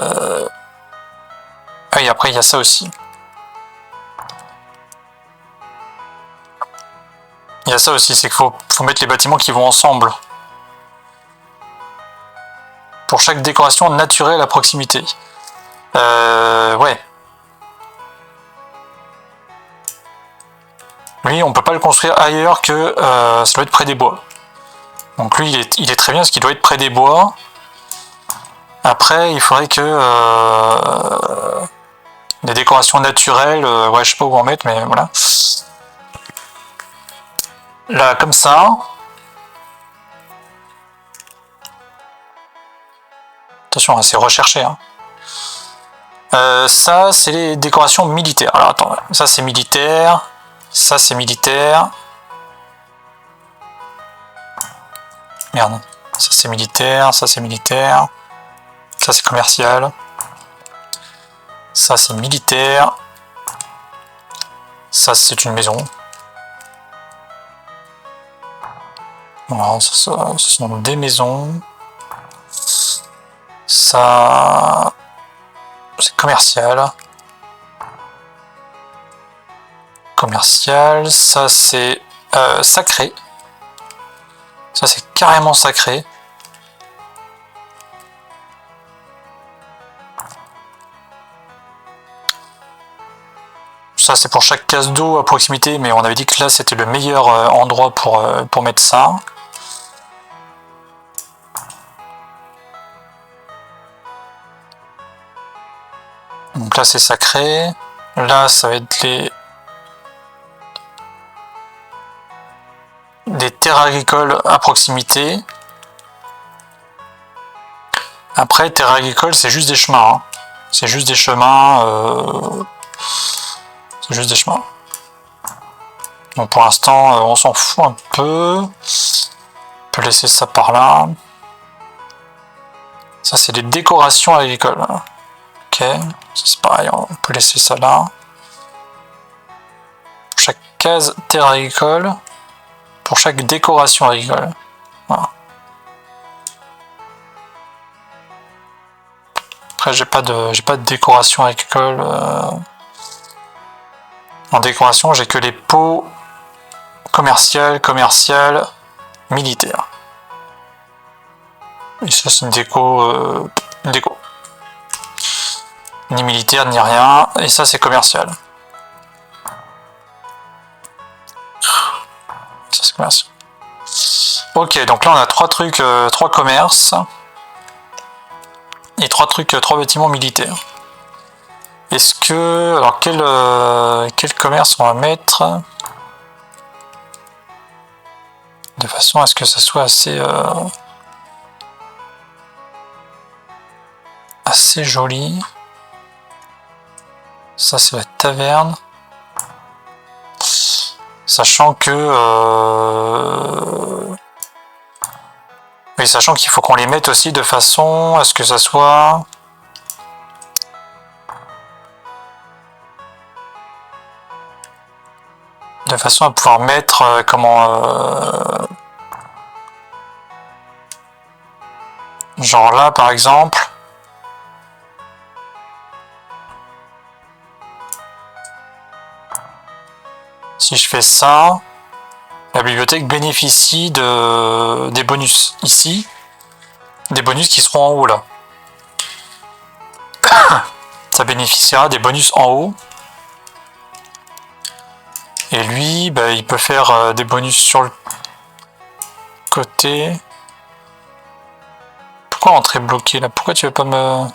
oui, après, il y a ça aussi. Il y a ça aussi, c'est qu'il faut mettre les bâtiments qui vont ensemble. Pour chaque décoration naturelle à proximité. Ouais. Lui, on peut pas le construire ailleurs que ça doit être près des bois. Donc lui, il est très bien parce qu'il doit être près des bois. Après, il faudrait que des décorations naturelles, ouais, je sais pas où en mettre, mais voilà. Là, comme ça. Attention, c'est recherché. Hein. Ça, c'est les décorations militaires. Alors attends, ça c'est militaire. Ça c'est militaire. Merde. Ça c'est militaire, ça c'est militaire. Ça c'est commercial. Ça c'est militaire. Ça c'est une maison. Voilà, ça ce sont des maisons. Ça c'est commercial. Commercial, ça c'est sacré. Ça c'est carrément sacré. Ça c'est pour chaque case d'eau à proximité, mais on avait dit que là c'était le meilleur endroit pour mettre ça. Donc là c'est sacré. Là ça va être des terres agricoles à proximité. Après, terres agricoles, c'est juste des chemins. Hein. C'est juste des chemins. C'est juste des chemins. Donc pour l'instant, on s'en fout un peu. On peut laisser ça par là. Ça, c'est des décorations agricoles. Ok, c'est pareil, on peut laisser ça là. Pour chaque case terre agricole, pour chaque décoration agricole. Voilà. Après, j'ai pas de décoration agricole. En décoration, j'ai que les pots commerciales, militaires. Et ça, c'est une déco. Ni militaire, ni rien. Et ça, c'est commercial. Ça, c'est commercial. Ok, donc là, on a trois trucs, trois commerces. Et trois bâtiments militaires. Est-ce que... Alors, quel commerce on va mettre de façon à ce que ça soit assez joli. Ça, c'est la taverne. Sachant que... Oui, sachant qu'il faut qu'on les mette aussi de façon à ce que ça soit... De façon à pouvoir mettre genre là, par exemple... Si je fais ça, la bibliothèque bénéficie des bonus ici, des bonus qui seront en haut là. Ça bénéficiera des bonus en haut. Et lui, bah, il peut faire des bonus sur le côté. Pourquoi l'entrée est bloquée là? Pourquoi tu veux pas me...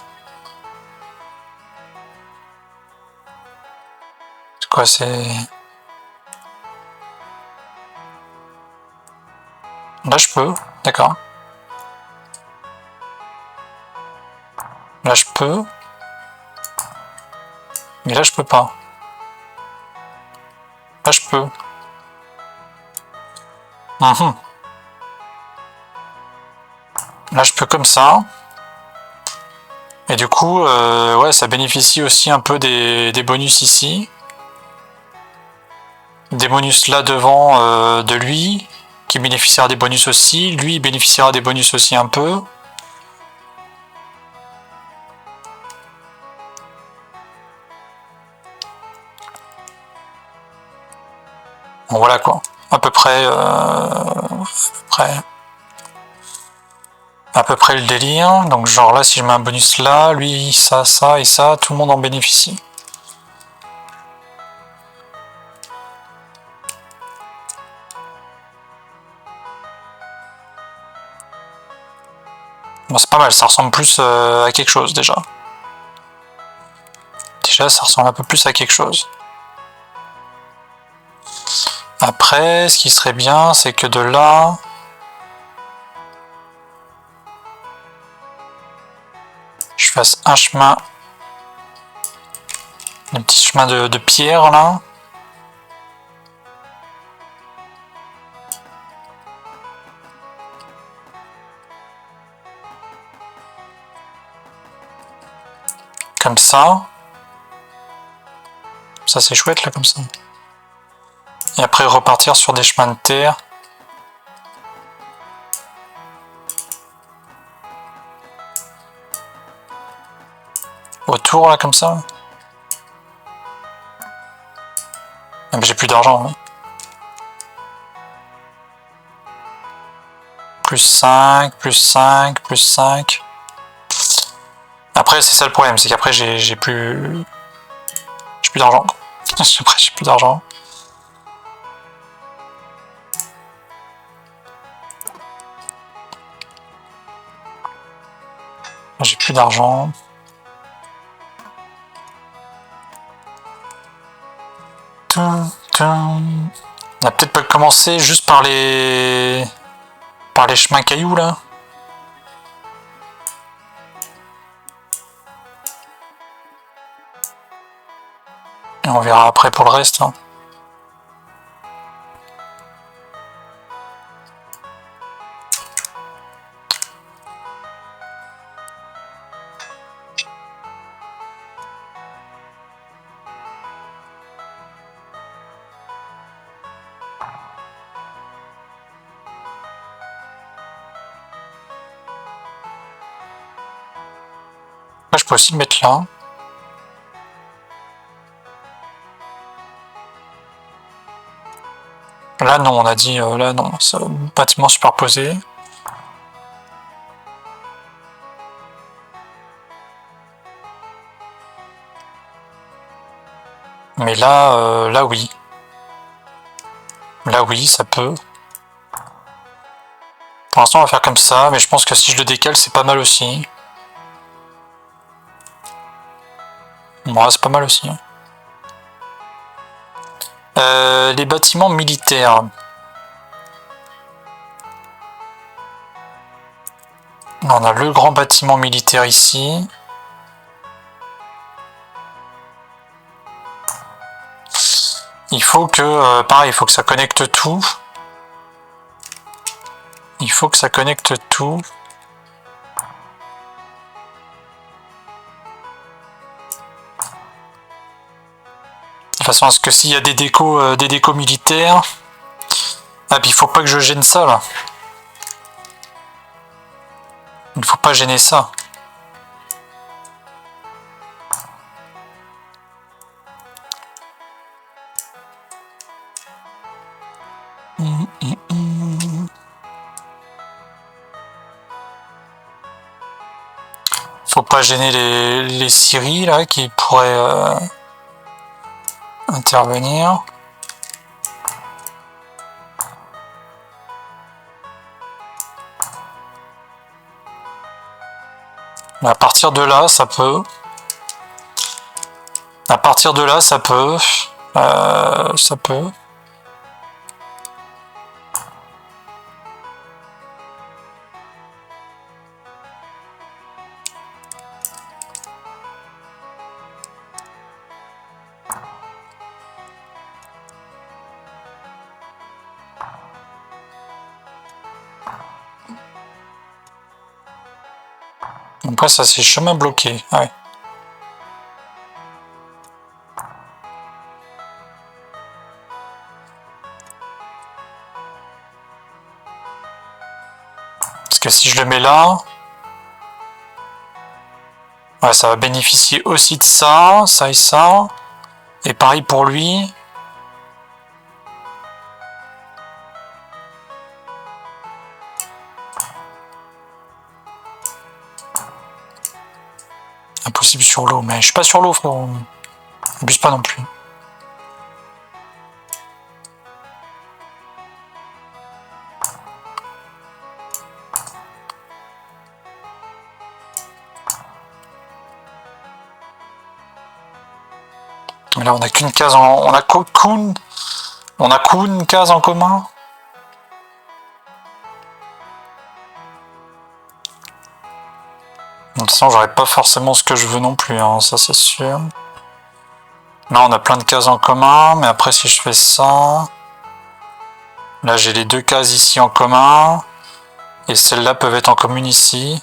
C'est quoi, c'est... Là je peux, d'accord. Là je peux. Mais là je peux pas. Là je peux. Là, je peux comme ça. Et du coup, ouais, ça bénéficie aussi un peu des bonus ici. Des bonus là devant de lui, qui bénéficiera des bonus aussi. Lui, il bénéficiera des bonus aussi un peu. Bon, voilà quoi. À peu près le délire. Donc genre là, si je mets un bonus là, lui, ça, ça et ça, tout le monde en bénéficie. Bon, c'est pas mal, ça ressemble plus à quelque chose déjà. Déjà, ça ressemble un peu plus à quelque chose. Après, ce qui serait bien, c'est que de là... je fasse un chemin... un petit chemin de pierre, là. Comme ça. Ça, c'est chouette, là, comme ça. Et après, repartir sur des chemins de terre. Autour, là, comme ça. Ah, mais j'ai plus d'argent, oui. Plus 5, plus 5, plus 5. Après, c'est ça le problème, c'est qu'après, j'ai plus d'argent. Après, j'ai plus d'argent. J'ai plus d'argent. On a peut-être pas commencé juste par les chemins cailloux là. Et on verra après pour le reste. Hein. Là, je peux aussi le mettre là. Là non, on a dit là non, c'est bâtiment superposé. Mais là, là oui. Là oui, ça peut. Pour l'instant, on va faire comme ça, mais je pense que si je le décale, c'est pas mal aussi. Ouais, c'est pas mal aussi. Hein. Les bâtiments militaires. On a le grand bâtiment militaire ici. Il faut que, pareil, il faut que ça connecte tout. Il faut que ça connecte tout. De façon à ce que s'il y a des décos militaires... Ah, puis il faut pas que je gêne ça, là. Il ne faut pas gêner ça. Faut pas gêner les Syries, là, qui pourraient intervenir. Mais à partir de là, ça peut. À partir de là, ça peut. Ça peut. Après, ça, c'est chemin bloqué. Ah ouais. Parce que si je le mets là, ouais, ça va bénéficier aussi de ça, ça et ça. Et pareil pour lui. Impossible sur l'eau, mais je suis pas sur l'eau, frérot. Abuse pas non plus. Mais là, on a qu'une case en... On a qu'une case en commun. De toute façon, j'aurais pas forcément ce que je veux non plus, hein, ça c'est sûr. Là, on a plein de cases en commun, mais après, si je fais ça... Là, j'ai les deux cases ici en commun. Et celles-là peuvent être en commune ici.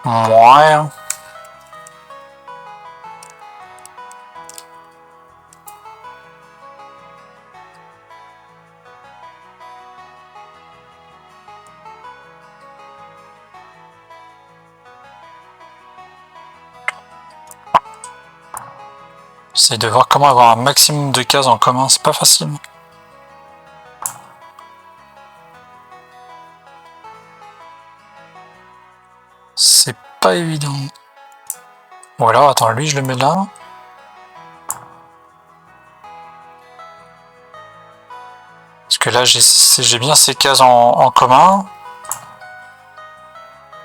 Ouais. J'essaie de voir comment avoir un maximum de cases en commun, c'est pas facile. C'est pas évident. Ou alors, attends, lui, je le mets là. Parce que là, j'ai bien ces cases en commun.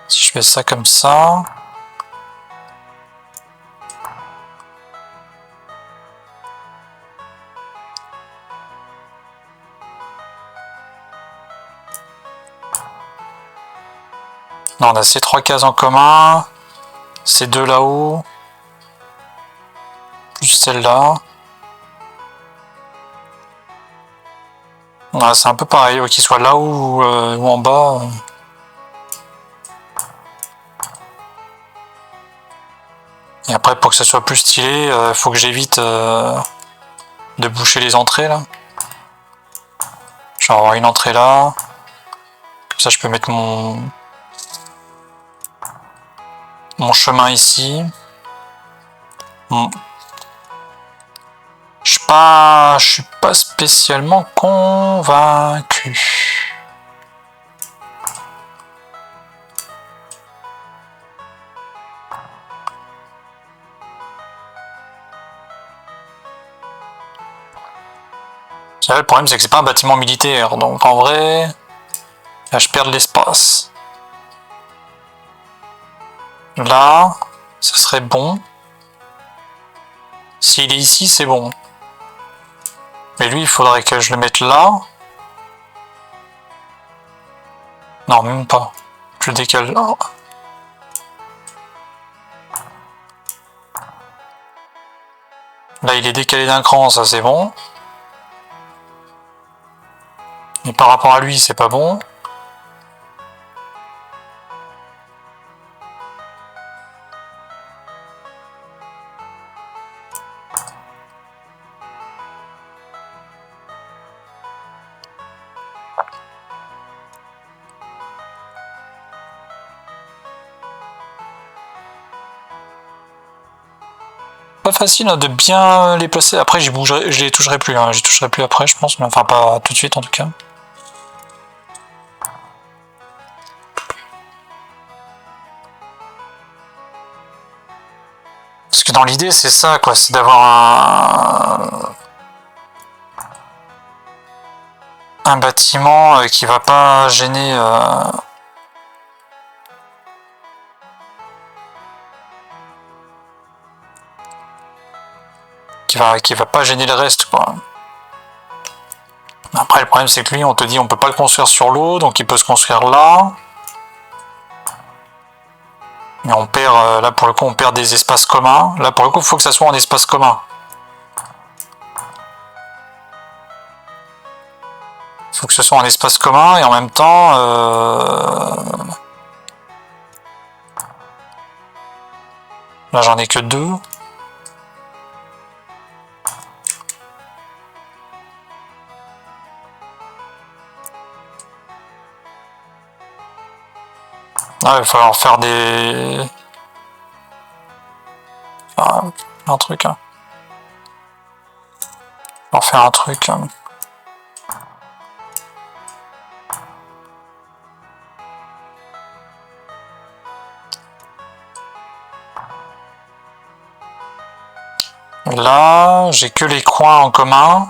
Si je fais ça comme ça... Non, on a ces trois cases en commun. Ces deux là-haut. Plus celle-là. Ouais, c'est un peu pareil, qu'il soit là-haut ou en bas. Et après, pour que ça soit plus stylé, il faut que j'évite de boucher les entrées là. Je vais avoir une entrée là. Comme ça, je peux mettre mon chemin ici. Bon. Je suis pas spécialement convaincu. Là, le problème, c'est que c'est pas un bâtiment militaire, donc en vrai, là, je perds de l'espace. Là, ce serait bon. S'il est ici, c'est bon. Mais lui, il faudrait que je le mette là. Non, même pas. Je le décale là. Là, il est décalé d'un cran, ça c'est bon. Mais par rapport à lui, c'est pas bon. Pas facile hein, de bien les placer. Après, je les toucherai plus. Hein. J'y toucherai plus après, je pense. Mais enfin, pas tout de suite en tout cas. Parce que dans l'idée, c'est ça, quoi. C'est d'avoir un bâtiment qui va pas gêner. Qui va pas gêner le reste, quoi. Après, le problème, c'est que lui, on te dit, on peut pas le construire sur l'eau, donc il peut se construire là. Mais on perd, là, pour le coup, on perd des espaces communs. Là, pour le coup, il faut que ça soit en espace commun. Il faut que ce soit en espace commun, et en même temps... Là, j'en ai que 2. Ah, il va falloir faire des... Ah, un truc, hein. On va faire un truc. Hein. Là, j'ai que les coins en commun.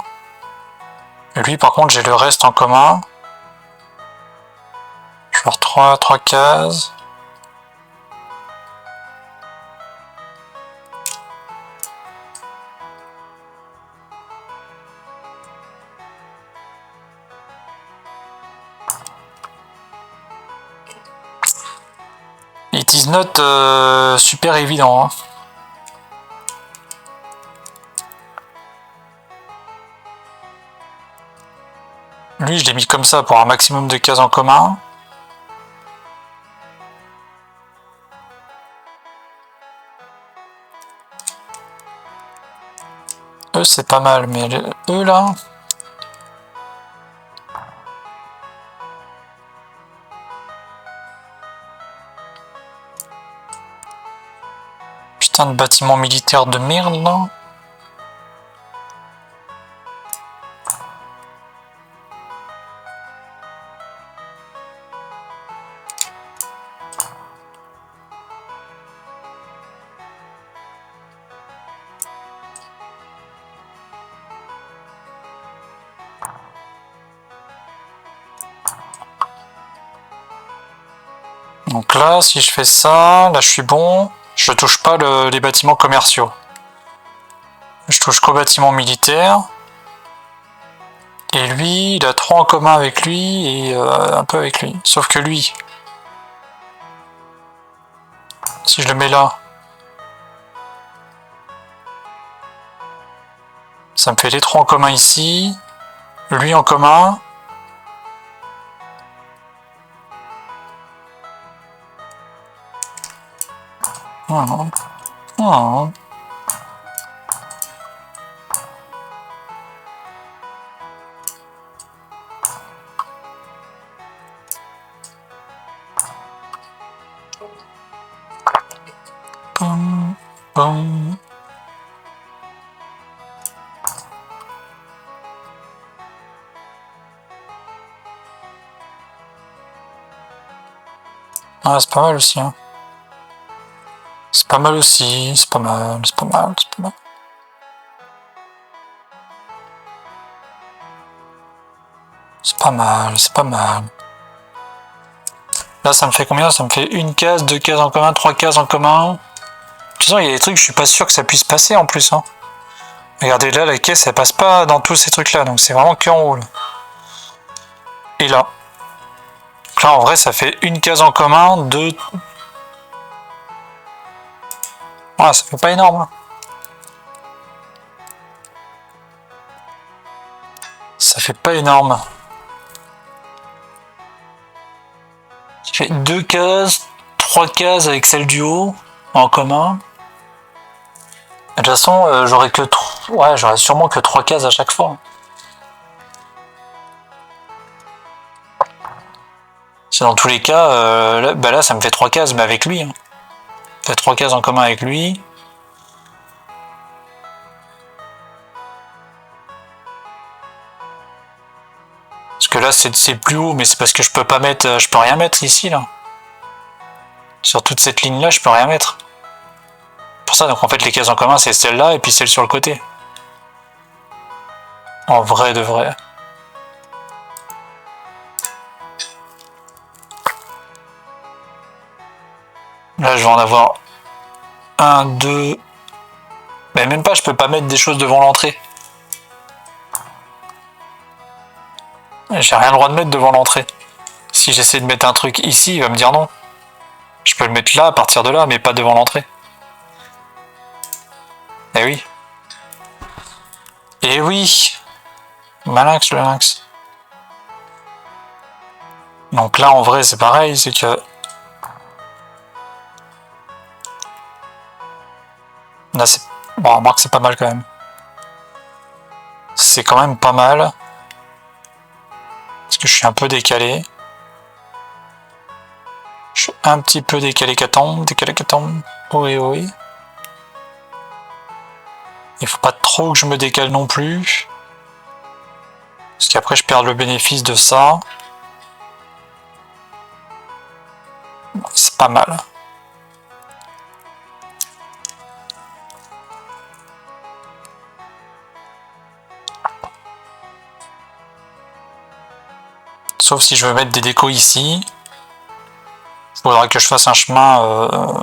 Et lui, par contre, j'ai le reste en commun. Je vais faire 3 cases. It is not super évident. Hein. Lui, je l'ai mis comme ça pour un maximum de cases en commun. Eux, c'est pas mal, mais eux, là... Putain de bâtiment militaire de merde, là. Donc là, si je fais ça, là je suis bon. Je touche pas les bâtiments commerciaux. Je touche qu'aux bâtiments militaires. Et lui, il a 3 en commun avec lui et un peu avec lui. Sauf que lui, si je le mets là, ça me fait les 3 en commun ici. Lui en commun. Oh. Oh. Boum, boum. Ah, c'est pas mal aussi. Hein. C'est pas mal aussi, c'est pas mal, c'est pas mal, c'est pas mal. C'est pas mal, c'est pas mal. Là, ça me fait combien? Ça me fait une case, 2 cases en commun, 3 cases en commun. De toute façon, il y a des trucs, je suis pas sûr que ça puisse passer en plus. Hein. Regardez là, la caisse, elle passe pas dans tous ces trucs-là, donc c'est vraiment que en haut. Là. Et là. Donc là, en vrai, ça fait une case en commun, 2... Ah, ça fait pas énorme. Hein. Ça fait pas énorme. Ça fait 2 cases, 3 cases avec celle du haut, en commun. De toute façon, j'aurais que 3... Ouais, j'aurais sûrement que 3 cases à chaque fois. C'est dans tous les cas, là, bah là, ça me fait 3 cases, mais avec lui. Hein. Ça fait 3 cases en commun avec lui. Parce que là, c'est plus haut, mais c'est parce que je peux pas mettre... Je peux rien mettre ici, là. Sur toute cette ligne-là, je peux rien mettre. Pour ça, donc en fait, les cases en commun, c'est celle-là et puis celle sur le côté. En vrai de vrai. Là, je vais en avoir 1, 2... Mais même pas, je peux pas mettre des choses devant l'entrée. J'ai rien le droit de mettre devant l'entrée. Si j'essaie de mettre un truc ici, il va me dire non. Je peux le mettre là, à partir de là, mais pas devant l'entrée. Eh oui. Eh oui. Malinx le lynx. Donc là, en vrai, c'est pareil, c'est que... Là, c'est... Bon, remarque, c'est pas mal quand même. C'est quand même pas mal. Parce que je suis un peu décalé. Je suis un petit peu décalé qu'attendre. Oui, oui. Il faut pas trop que je me décale non plus. Parce qu'après, je perds le bénéfice de ça. C'est pas mal. Sauf si je veux mettre des décos ici. Il faudra que je fasse un chemin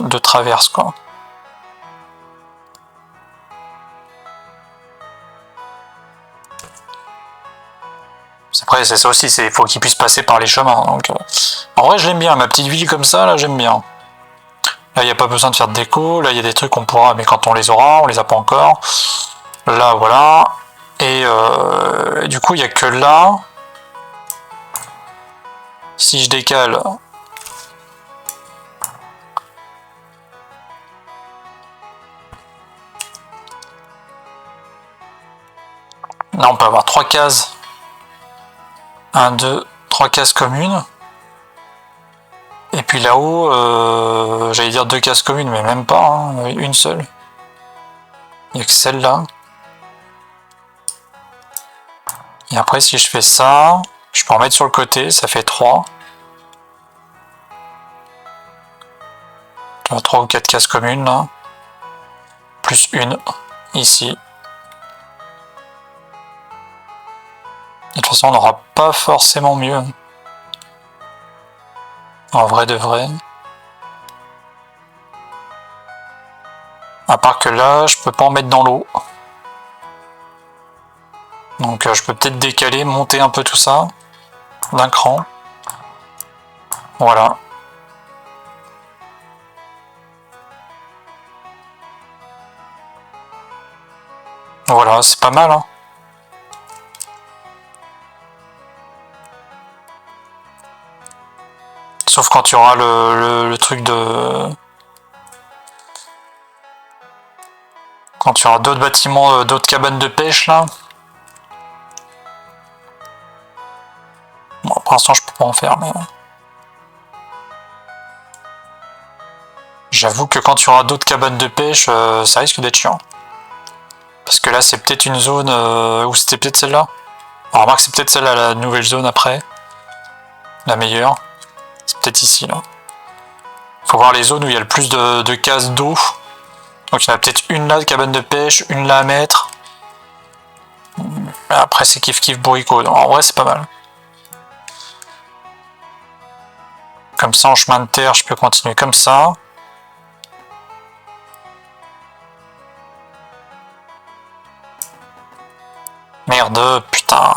de traverse, quoi. Après, c'est ça aussi, il faut qu'il puisse passer par les chemins. Donc, en vrai, je l'aime bien, ma petite ville comme ça, là, j'aime bien. Là, il n'y a pas besoin de faire de déco. Là, il y a des trucs qu'on pourra, mais quand on les aura, on les a pas encore. Là, voilà. Et du coup, il n'y a que là. Si je décale... Là, on peut avoir 3 cases. 1, 2, 3 cases communes. Et puis là-haut, j'allais dire 2 cases communes, mais même pas, hein, une seule. Il n'y a que celle-là. Et après, si je fais ça, je peux en mettre sur le côté, ça fait 3. 3 ou 4 cases communes, là. Plus une, ici. De toute façon, on n'aura pas forcément mieux. En vrai de vrai. À part que là, je peux pas en mettre dans l'eau. Donc je peux peut-être décaler, monter un peu tout ça. D'un cran. Voilà. Voilà, c'est pas mal, hein. Sauf quand tu auras le truc de... Quand tu auras d'autres bâtiments, d'autres cabanes de pêche, là. Bon, pour l'instant, je peux pas en faire, mais... J'avoue que quand tu auras d'autres cabanes de pêche, ça risque d'être chiant. Parce que là, c'est peut-être une zone... Ou c'était peut-être celle-là. On remarque que c'est peut-être celle-là, la nouvelle zone après. La meilleure. C'est peut-être ici, là. Faut voir les zones où il y a le plus de cases d'eau. Donc il y en a peut-être une là de cabane de pêche, une là à mettre. Après c'est kiff kiff bourricot. Donc, en vrai c'est pas mal. Comme ça en chemin de terre je peux continuer comme ça. Merde, putain.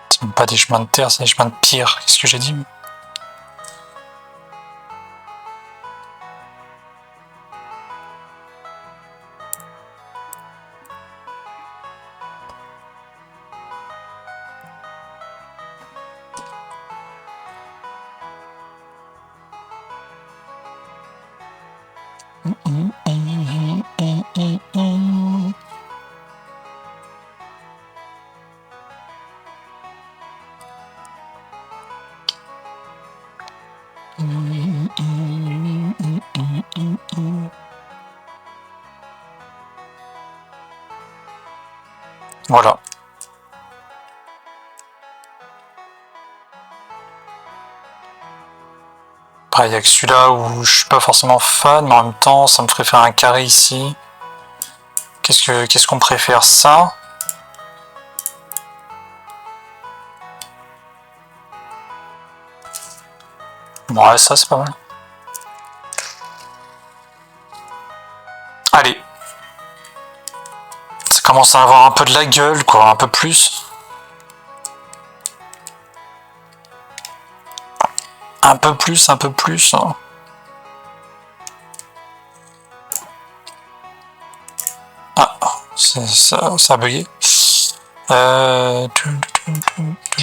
C'est même pas des chemins de terre, c'est des chemins de pierre. Qu'est-ce que j'ai dit ? Voilà. Après, il y a que celui-là où je suis pas forcément fan, mais en même temps, ça me ferait faire un carré ici. Qu'est-ce qu'on préfère, ça ? Bon, ouais, ça, c'est pas mal. Allez. Ça commence à avoir un peu de la gueule, quoi, un peu plus. Un peu plus, un peu plus. Ah, ça a bugué.